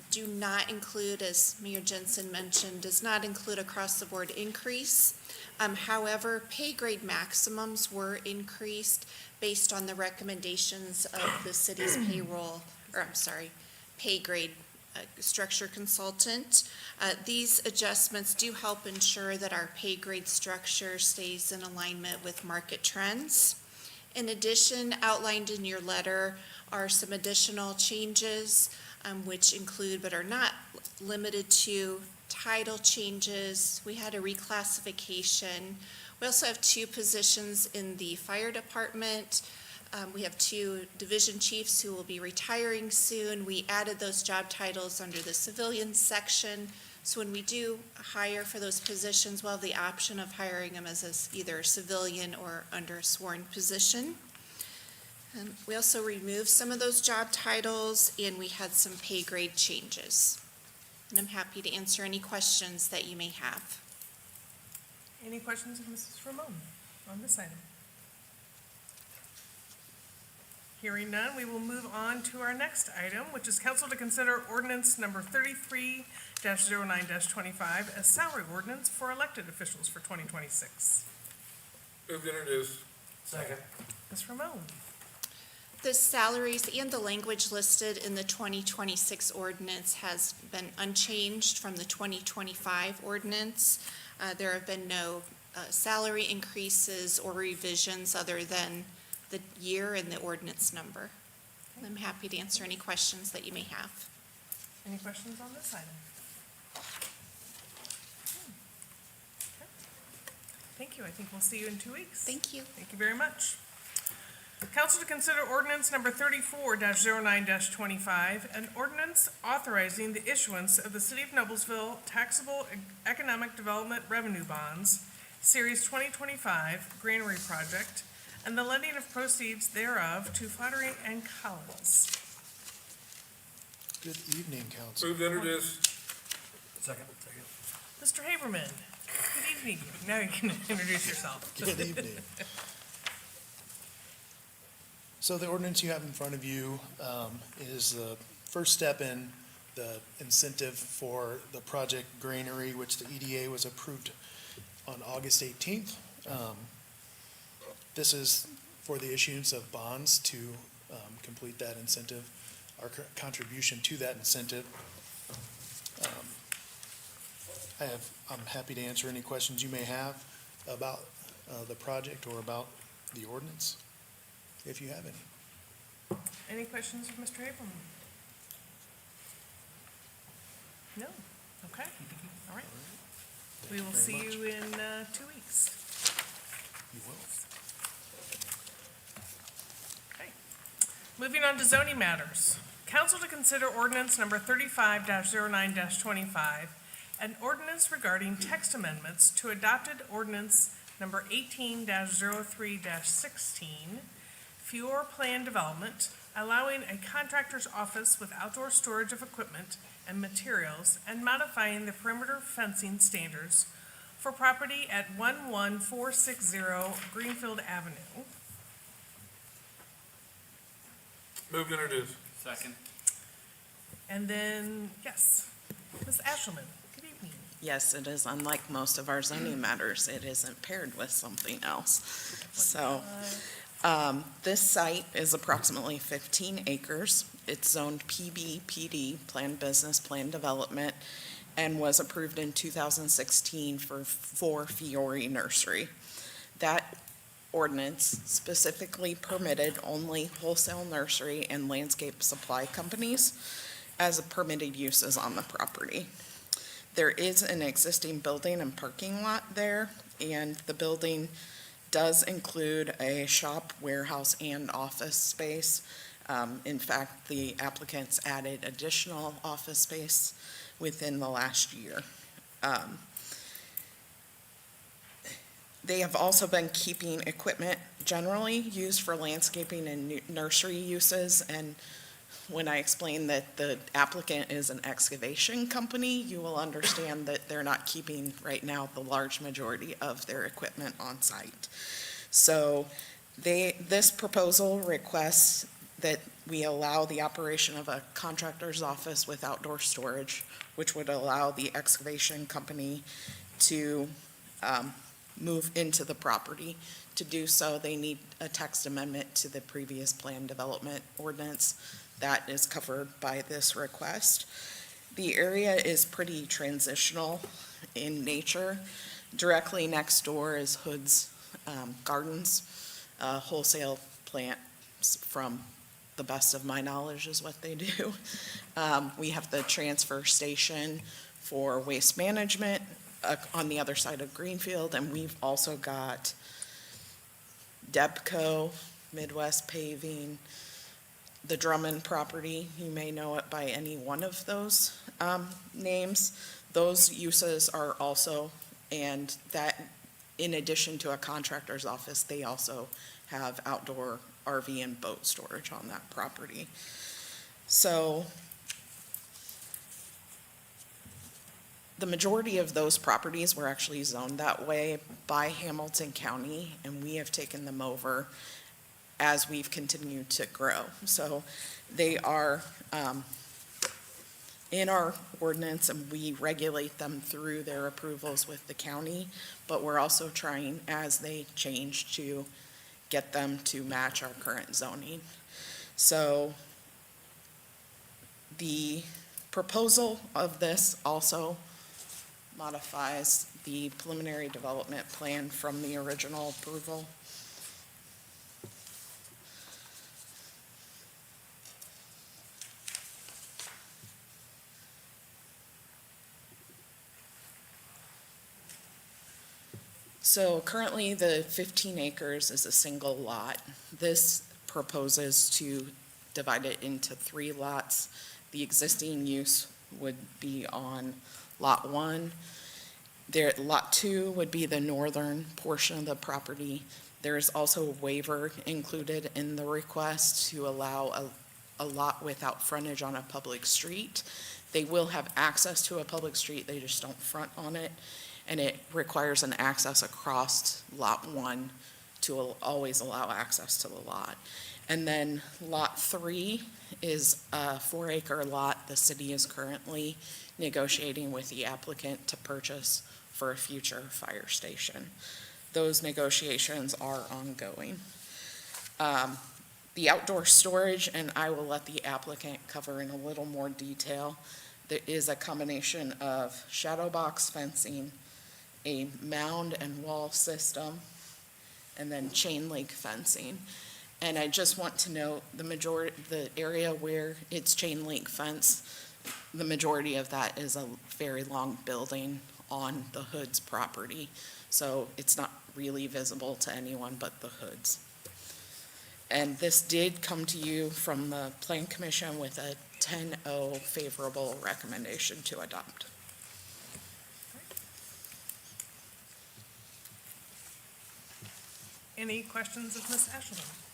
do not include, as Mayor Jensen mentioned, does not include across-the-board increase. However, pay grade maximums were increased based on the recommendations of the city's pay grade structure consultant. These adjustments do help ensure that our pay grade structure stays in alignment with market trends. In addition, outlined in your letter are some additional changes, which include but are not limited to title changes. We had a reclassification. We also have 2 positions in the fire department. We have 2 division chiefs who will be retiring soon. We added those job titles under the civilian section. So when we do hire for those positions, we'll have the option of hiring them as either a civilian or under a sworn position. We also removed some of those job titles, and we had some pay grade changes. And I'm happy to answer any questions that you may have. Any questions of Mrs. Ramon on this item? Hearing none, we will move on to our next item, which is council to consider ordinance number 33-09-25, a salary ordinance for elected officials for 2026. Move to introduce. Second. Ms. Ramon. The salaries and the language listed in the 2026 ordinance has been unchanged from the 2025 ordinance. There have been no salary increases or revisions other than the year and the ordinance number. I'm happy to answer any questions that you may have. Any questions on this item? Okay. Thank you. I think we'll see you in 2 weeks. Thank you. Thank you very much. Council to consider ordinance number 34-09-25, an ordinance authorizing the issuance of the City of Noblesville taxable economic development revenue bonds, Series 2025 Granary Project, and the lending of proceeds thereof to Flattery and Collins. Good evening, council. Move to introduce. Second. Mr. Haberman, good evening. Now you can introduce yourself. Good evening. So the ordinance you have in front of you is the first step in the incentive for the project Granary, which the EDA was approved on August 18th. This is for the issuance of bonds to complete that incentive, our contribution to that incentive. I'm happy to answer any questions you may have about the project or about the ordinance, if you have any. Any questions of Mr. Haberman? No? Okay, all right. We will see you in 2 weeks. You will. Okay. Moving on to zoning matters. Council to consider ordinance number 35-09-25, an ordinance regarding text amendments to adopted ordinance number 18-03-16, Fior Plan Development, allowing a contractor's office with outdoor storage of equipment and materials and modifying the perimeter fencing standards for property at 11460 Greenfield Avenue. Move to introduce. Second. And then, yes, Ms. Ashelman, good evening. Yes, it is. Unlike most of our zoning matters, it isn't paired with something else. So, this site is approximately 15 acres. It's zoned PB, PD, Planned Business, Planned Development, and was approved in 2016 for Fiore Nursery. That ordinance specifically permitted only wholesale nursery and landscape supply companies as permitted uses on the property. There is an existing building and parking lot there, and the building does include a shop, warehouse, and office space. In fact, the applicants added additional office space within the last year. They have also been keeping equipment generally used for landscaping and nursery uses, and when I explain that the applicant is an excavation company, you will understand that they're not keeping right now the large majority of their equipment on site. So this proposal requests that we allow the operation of a contractor's office with outdoor storage, which would allow the excavation company to move into the property. To do so, they need a text amendment to the previous plan development ordinance. That is covered by this request. The area is pretty transitional in nature. Directly next door is Hood's Gardens, wholesale plants from the best of my knowledge is what they do. We have the transfer station for waste management on the other side of Greenfield, and we've also got Debco, Midwest Paving, the Drummond property. You may know it by any one of those names. Those uses are also, and that in addition to a contractor's office, they also have outdoor RV and boat storage on that property. So the majority of those properties were actually zoned that way by Hamilton County, and we have taken them over as we've continued to grow. So they are in our ordinance, and we regulate them through their approvals with the county, but we're also trying, as they change, to get them to match our current zoning. So the proposal of this also modifies the preliminary development plan from the original approval. So currently, the 15 acres is a single lot. This proposes to divide it into 3 lots. The existing use would be on Lot 1. Lot 2 would be the northern portion of the property. There is also a waiver included in the request to allow a lot without frontage on a public street. They will have access to a public street, they just don't front on it. And it requires an access across Lot 1 to always allow access to the lot. And then Lot 3 is a 4-acre lot the city is currently negotiating with the applicant to purchase for a future fire station. Those negotiations are ongoing. The outdoor storage, and I will let the applicant cover in a little more detail. There is a combination of shadow box fencing, a mound and wall system, and then chain link fencing. And I just want to note the area where it's chain link fence, the majority of that is a very long building on the Hoods property. So it's not really visible to anyone but the Hoods. And this did come to you from the Plan Commission with a 10-0 favorable recommendation to adopt. Any questions of Ms. Ashelton?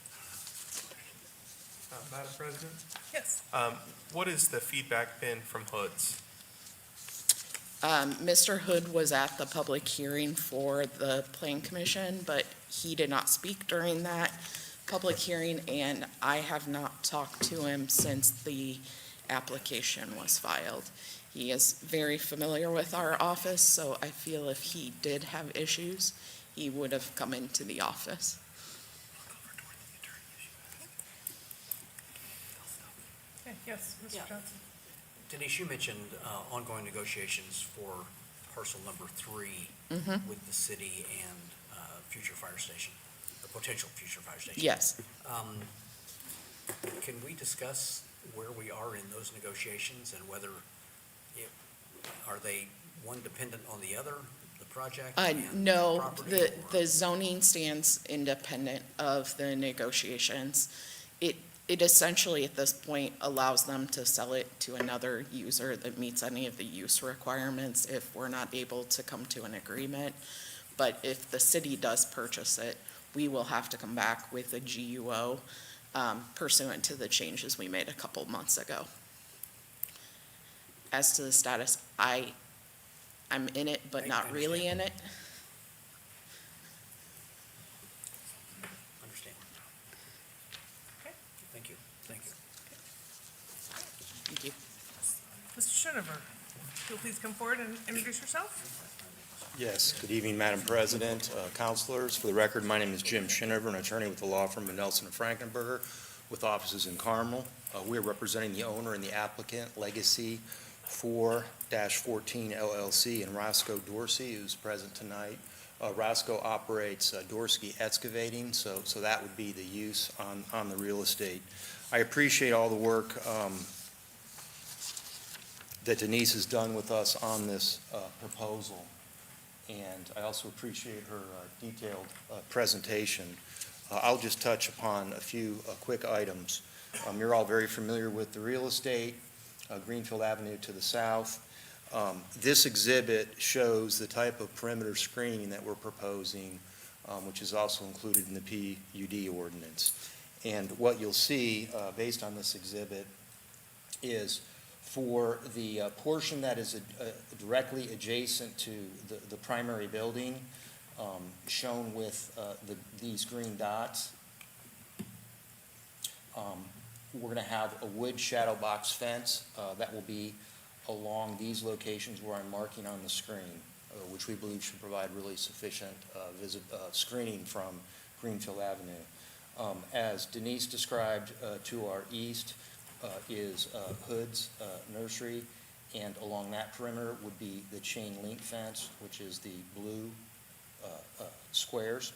Madam President, Yes. what has the feedback been from Hoods? Mr. Hood was at the public hearing for the Plan Commission, but he did not speak during that public hearing, and I have not talked to him since the application was filed. He is very familiar with our office, so I feel if he did have issues, he would have come into the office. Okay, yes, Mr. Yeah. Johnson. Denise, you mentioned ongoing negotiations for parcel number 3 with the city and future fire station, or potential future fire station. Yes. Can we discuss where we are in those negotiations and whether, are they one dependent on the other, the project? and No, property, or- the zoning stands independent of the negotiations. It essentially, at this point, allows them to sell it to another user that meets any of the use requirements if we're not able to come to an agreement. But if the city does purchase it, we will have to come back with a GUO pursuant to the changes we made a couple months ago. As to the status, I'm in it, but I not really in it. Understand. Okay. Thank you, thank you. Thank you. Mr. Schoonover, if you'll please come forward and introduce yourself. Yes, good evening, Madam President, councilors. For the record, my name is Jim Schoonover, an attorney with the law firm of Nelson and Frankenberger with offices in Carmel. We are representing the owner and the applicant, Legacy 4-14 LLC, and Roscoe Dorsey, who's present tonight. Roscoe operates Dorsey Excavating, so that would be the use on the real estate. I appreciate all the work that Denise has done with us on this proposal. And I also appreciate her detailed presentation. I'll just touch upon a few quick items. You're all very familiar with the real estate, Greenfield Avenue to the south. This exhibit shows the type of perimeter screening that we're proposing, which is also included in the PUD ordinance. And what you'll see, based on this exhibit, is for the portion that is directly adjacent to the primary building, shown with these green dots, we're going to have a wood shadow box fence that will be along these locations where I'm marking on the screen, which we believe should provide really sufficient screening from Greenfield Avenue. As Denise described, to our east is Hood's Nursery, and along that perimeter would be the chain link fence, which is the blue squares.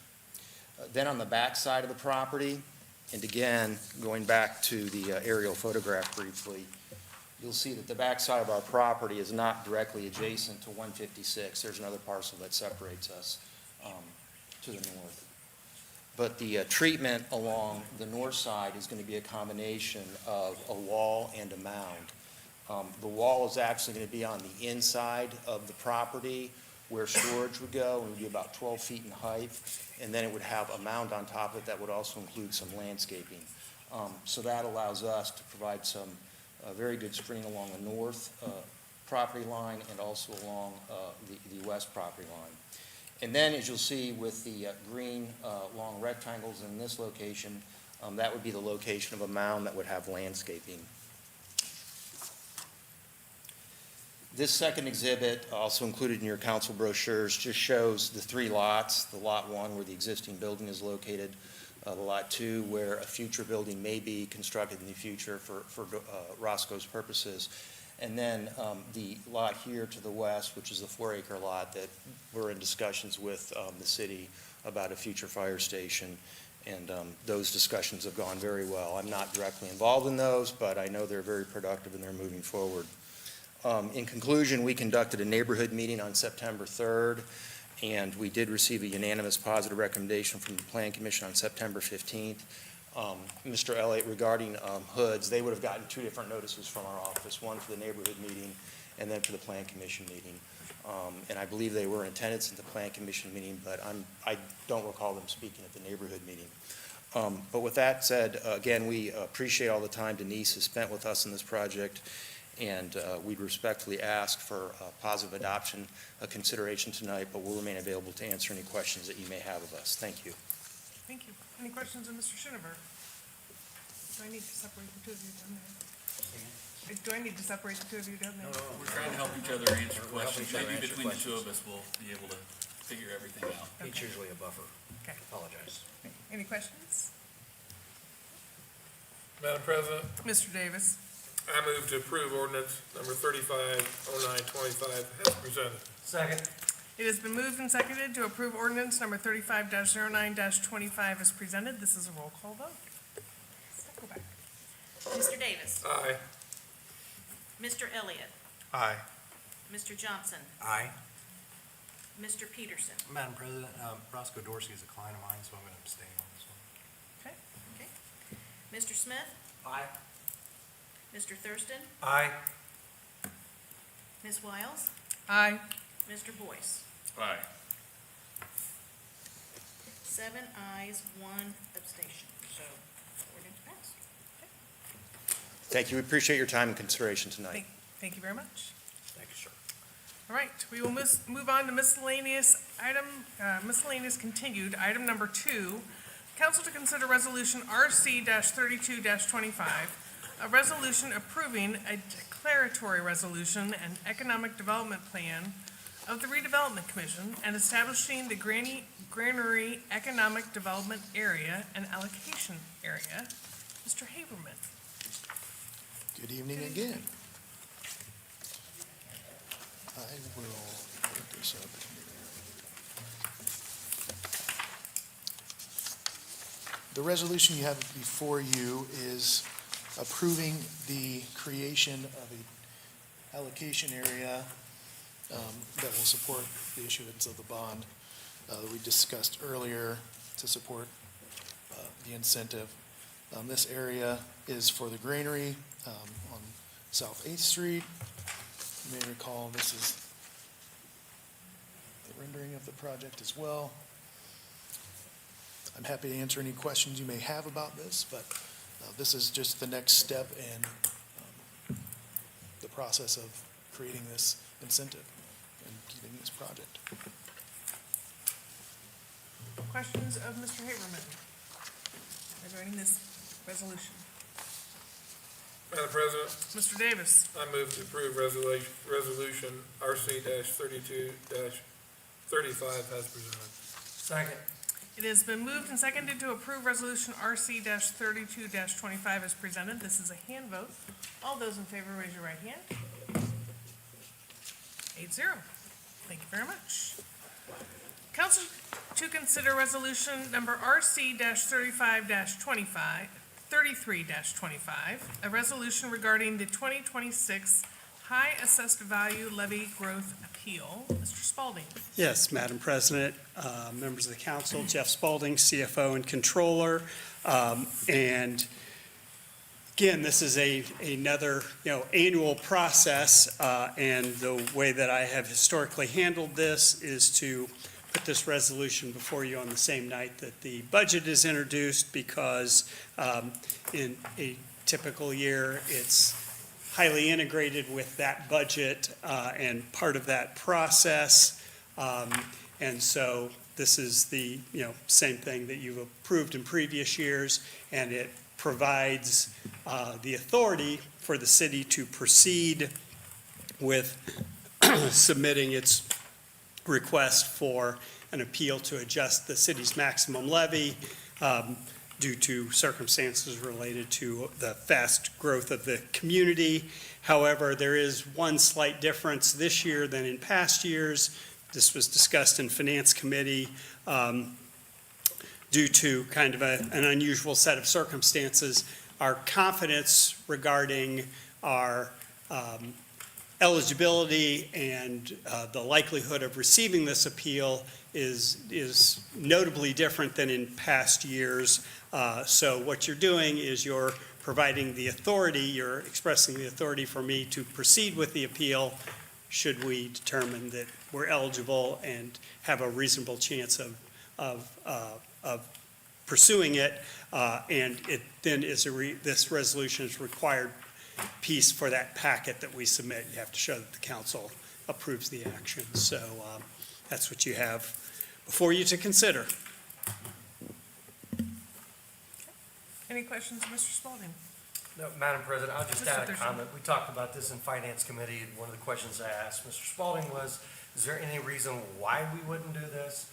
Then on the back side of the property, and again, going back to the aerial photograph briefly, you'll see that the back side of our property is not directly adjacent to 156. There's another parcel that separates us to the north. But the treatment along the north side is going to be a combination of a wall and a mound. The wall is actually going to be on the inside of the property where storage would go, and it would be about 12 feet in height, and then it would have a mound on top of it that would also include some landscaping. So that allows us to provide some very good screening along the north property line and also along the west property line. And then, as you'll see with the green long rectangles in this location, That would be the location of a mound that would have landscaping. This second exhibit, also included in your council brochures, just shows the three lots. The Lot 1 where the existing building is located, the Lot 2 where a future building may be constructed in the future for Roscoe's purposes, and then the lot here to the west, which is the 4-acre lot that we're in discussions with the city about a future fire station, and those discussions have gone very well. I'm not directly involved in those, but I know they're very productive and they're moving forward. In conclusion, we conducted a neighborhood meeting on September 3rd, and we did receive a unanimous positive recommendation from the Plan Commission on September 15th. Mr. Elliott, regarding hoods, they would have gotten two different notices from our office, one for the neighborhood meeting and then for the Plan Commission meeting. And I believe they were in attendance at the Plan Commission meeting, but I don't recall them speaking at the neighborhood meeting. But with that said, again, we appreciate all the time Denise has spent with us in this project, and we'd respectfully ask for positive adoption, consideration tonight, but we'll remain available to answer any questions that you may have of us. Thank you. Thank you. Any questions of Mr. Schinover? Do I need to separate the two of you down there? Do I need to separate the two of you down there? We're trying to help each other answer questions. Maybe between the two of us, we'll be able to figure everything out. It's usually a buffer. Okay. Apologize. Any questions? Madam President, Mr. Davis? I move to approve ordinance number 350925 as presented. Second. It has been moved and seconded to approve ordinance number 35-09-25 as presented. This is a roll call vote. Go back. Mr. Davis. Aye. Mr. Elliott. Aye. Mr. Johnson. Aye. Mr. Peterson. Madam President, Roscoe Dorsey is a client of mine, so I'm going to abstain on this one. Okay. Mr. Smith. Aye. Mr. Thurston. Aye. Ms. Wiles. Aye. Mr. Boyce. Aye. 7 ayes, 1 abstention. So ordinance passed. Thank you. We appreciate your time and consideration tonight. Thank you very much. Thank you, sir. All right, we will move on to miscellaneous continued. Item number 2, council to consider resolution RC-32-25, a resolution approving a declaratory resolution and economic development plan of the redevelopment commission and establishing the Granary Economic Development Area and Allocation Area. Mr. Haberman. Good evening again. I will put this up here. The resolution you have before you is approving the creation of a allocation area that will support the issuance of the bond that we discussed earlier to support the incentive. This area is for the granary on South 8th Street. You may recall this is the rendering of the project as well. I'm happy to answer any questions you may have about this, but this is just the next step in the process of creating this incentive and keeping this project. Questions of Mr. Haberman regarding this resolution? Madam President, Mr. Davis? I move to approve resolution RC-32-35 as presented. Second. It has been moved and seconded to approve resolution RC-32-25 as presented. This is a hand vote. All those in favor, raise your right hand. 8-0. Thank you very much. Council to consider resolution number RC-33-25, a resolution regarding the 2026 High Assessed Value Levy Growth Appeal. Mr. Spalding. Yes, Madam President, members of the council, Jeff Spalding, CFO and Controller. And again, this is another, annual process, and the way that I have historically handled this is to put this resolution before you on the same night that the budget is introduced, because in a typical year, it's highly integrated with that budget and part of that process. And so this is the, same thing that you've approved in previous years, and it provides the authority for the city to proceed with submitting its request for an appeal to adjust the city's maximum levy due to circumstances related to the fast growth of the community. However, there is one slight difference this year than in past years. This was discussed in Finance Committee due to kind of an unusual set of circumstances. Our confidence regarding our eligibility and the likelihood of receiving this appeal is notably different than in past years. So what you're doing is you're providing the authority, you're expressing the authority for me to proceed with the appeal should we determine that we're eligible and have a reasonable chance of pursuing it. And it then is this resolution is required piece for that packet that we submit. You have to show that the council approves the action. So that's what you have before you to consider. Any questions, Mr. Spalding? No, Madam President, I'll just Mr. add a Thurston. comment. We talked about this in Finance Committee. One of the questions I asked Mr. Spalding was, is there any reason why we wouldn't do this?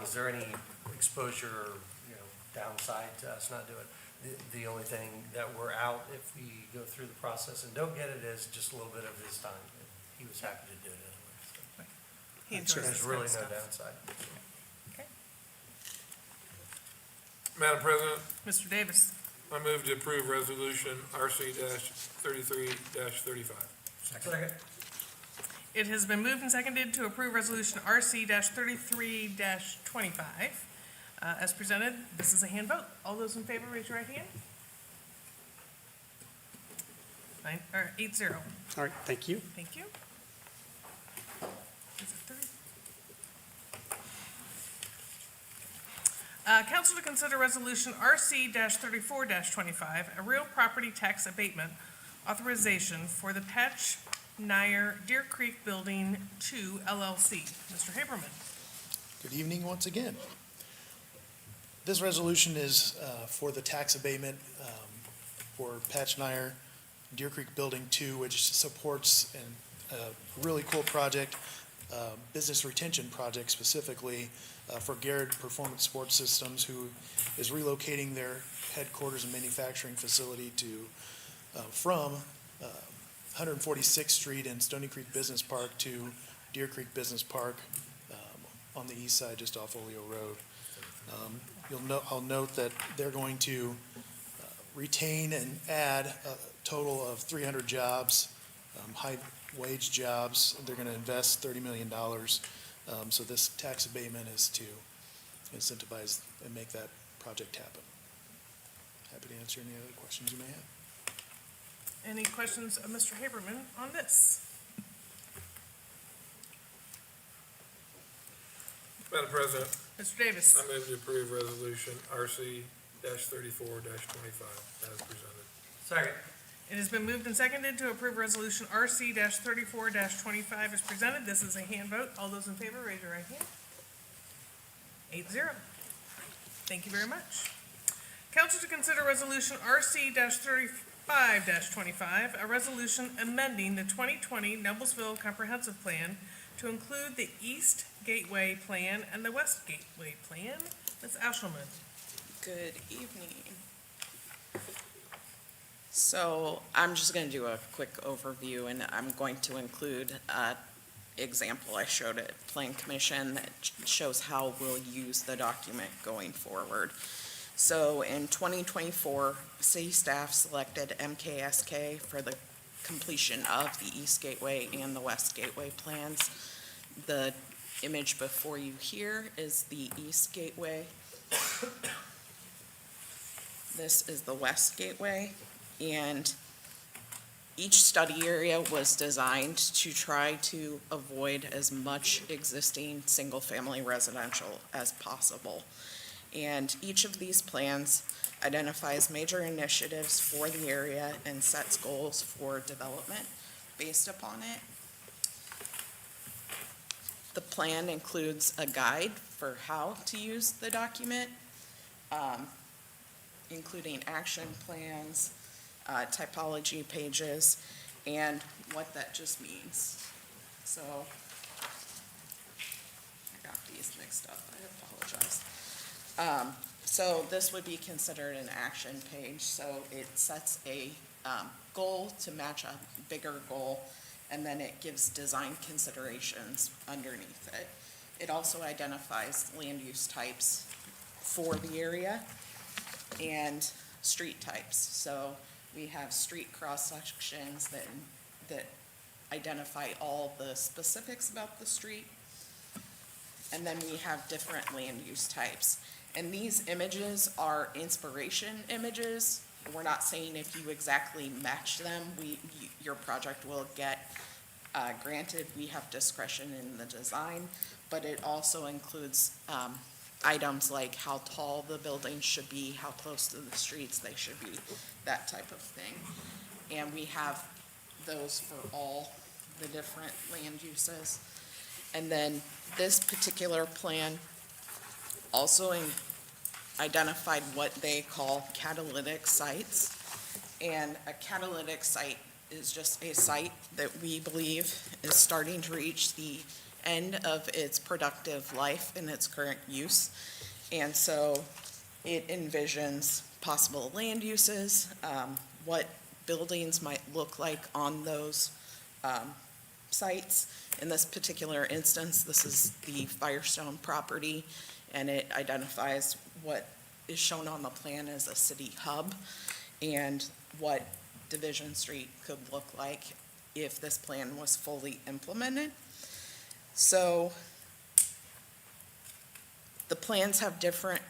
Is there any exposure or, downside to us not doing it? The only thing that we're out if we go through the process and don't get it is just a little bit of his time. He was happy to do it anyway. So He enjoys there's this really kind of no stuff. downside. Madam President, Mr. Davis. I move to approve resolution RC-33-35. Second. It has been moved and seconded to approve resolution RC-33-25 as presented. This is a hand vote. All those in favor, raise your right hand. 8-0. All right, thank you. Thank you. Is it 30? Council to consider resolution RC-34-25, a real property tax abatement authorization for the Patch Nyer Deer Creek Building 2 LLC. Mr. Haberman. Good evening once again. This resolution is for the tax abatement for Patch Nyer Deer Creek Building 2, which supports a really cool project, business retention project specifically for Garrett Performance Sports Systems, who is relocating their headquarters and manufacturing facility to from 146th Street and Stony Creek Business Park to Deer Creek Business Park on the east side, just off Oleo Road. I'll note that they're going to retain and add a total of 300 jobs, high-wage jobs. They're going to invest $30 million. So this tax abatement is to incentivize and make that project happen. Happy to answer any other questions you may have. Any questions of Mr. Haberman on this? Madam President, Mr. Davis. I move to approve resolution RC-34-25 as presented. Second. It has been moved and seconded to approve resolution RC-34-25 as presented. This is a hand vote. All those in favor, raise your right hand. 8-0. Thank you very much. Council to consider resolution RC-35-25, a resolution amending the 2020 Noblesville Comprehensive Plan to include the East Gateway Plan and the West Gateway Plan. Ms. Ashelman. Good evening. So I'm just going to do a quick overview, and I'm going to include an example I showed at Plan Commission that shows how we'll use the document going forward. So in 2024, city staff selected MKSK for the completion of the East Gateway and the West Gateway plans. The image before you here is the East Gateway. This is the West Gateway. And each study area was designed to try to avoid as much existing single-family residential as possible. And each of these plans identifies major initiatives for the area and sets goals for development based upon it. The plan includes a guide for how to use the document, including action plans, typology pages, and what that just means. So, I got these mixed up, I apologize. So this would be considered an action page, so it sets a goal to match a bigger goal, and then it gives design considerations underneath it. It also identifies land use types for the area and street types. So we have street cross sections that identify all the specifics about the street. And then we have different land use types. And these images are inspiration images. We're not saying if you exactly match them, your project will get granted. We have discretion in the design, but it also includes items like how tall the buildings should be, how close to the streets they should be, that type of thing. And we have those for all the different land uses. And then this particular plan also identified what they call catalytic sites. And a catalytic site is just a site that we believe is starting to reach the end of its productive life in its current use. And so it envisions possible land uses, what buildings might look like on those sites. In this particular instance, this is the Firestone property, and it identifies what is shown on the plan as a city hub and what Division Street could look like if this plan was fully implemented. So the plans have different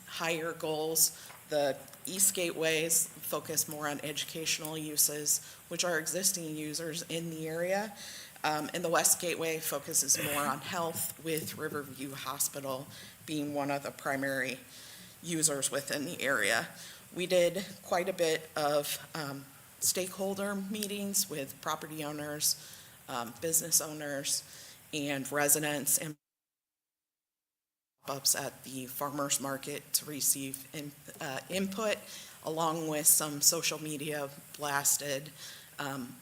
higher goals. The East Gateways focus more on educational uses, which are existing users in the area. And the West Gateway focuses more on health, with Riverview Hospital being one of the primary users within the area. We did quite a bit of stakeholder meetings with property owners, business owners, and residents, and ups at the farmers market to receive input, along with some social media blasted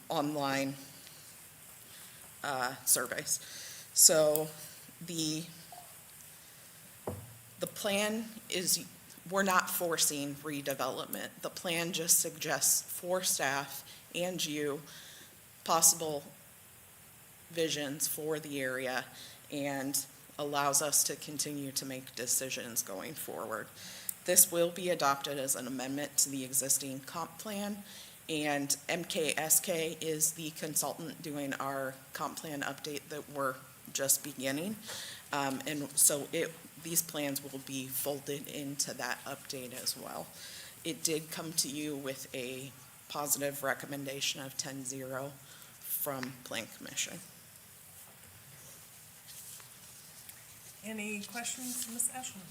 online surveys. So the plan is, we're not forcing redevelopment. The plan just suggests for staff and you possible visions for the area and allows us to continue to make decisions going forward. This will be adopted as an amendment to the existing comp plan, and MKSK is the consultant doing our comp plan update that we're just beginning. And so these plans will be folded into that update as well. It did come to you with a positive recommendation of 10-0 from Plan Commission. Any questions, Ms. Eshelman?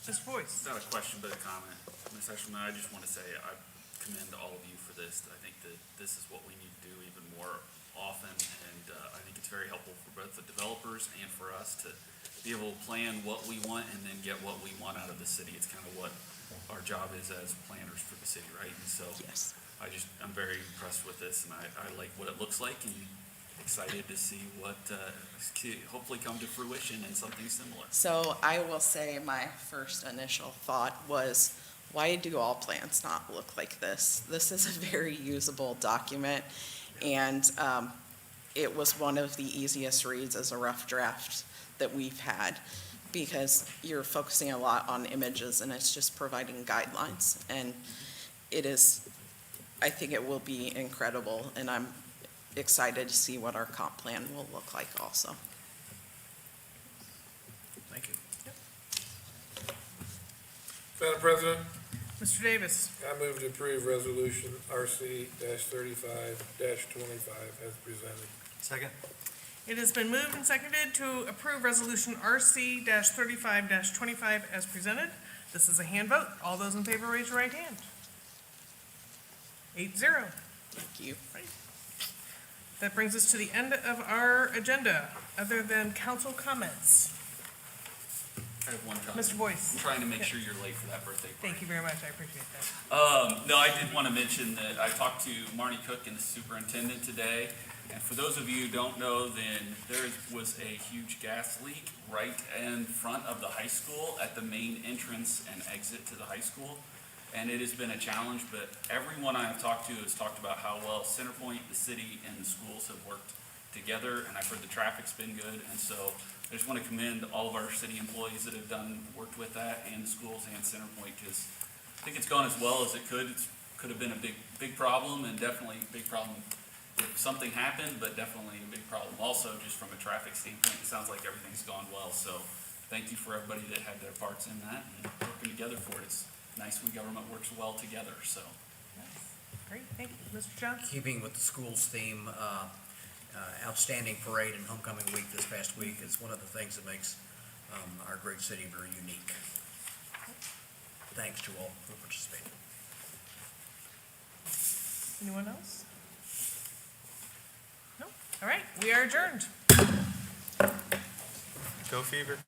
Ms. Boyce? Not a question, but a comment. Ms. Eshelman, I just want to say I commend all of you for this. I think that this is what we need to do even more often, and I think it's very helpful for both the developers and for us to be able to plan what we want and then get what we want out of the city. It's kind of what our job is as planners for the city, right? And so Yes. I'm very impressed with this, and I like what it looks like, and excited to see what hopefully come to fruition in something similar. So I will say my first initial thought was, why do all plans not look like this? This is a very usable document, and it was one of the easiest reads as a rough draft that we've had, because you're focusing a lot on images and it's just providing guidelines. And it is, I think it will be incredible, and I'm excited to see what our comp plan will look like also. Thank you. Madam President, Mr. Davis? I move to approve resolution RC-35-25 as presented. Second? It has been moved and seconded to approve resolution RC-35-25 as presented. This is a hand vote. All those in favor, raise your right hand. 8-0. Thank you. That brings us to the end of our agenda, other than council comments. I have one comment. Mr. Boyce. I'm trying to make Yeah. sure you're late for that birthday party. Thank you very much, I appreciate that. No, I did want to mention that I talked to Marnie Cook and the superintendent today. And for those of you who don't know, then there was a huge gas leak right in front of the high school at the main entrance and exit to the high school. And it has been a challenge, but everyone I have talked to has talked about how well Centerpoint, the city, and the schools have worked together. And I've heard the traffic's been good. And so I just want to commend all of our city employees that have worked with that, and the schools and Centerpoint, because I think it's gone as well as it could. It could have been a big problem, and definitely a big problem if something happened, but definitely a big problem also just from a traffic standpoint. It sounds like everything's gone well, so thank you for everybody that had their parts in that and working together for it. It's nice when government works well together, so. Great, thank you. Mr. Johnson? Keeping with the school's theme, outstanding parade and homecoming week this past week is one of the things that makes our great city very unique. Thanks to all who participated. Anyone else? No? All right, we are adjourned. Go Fever.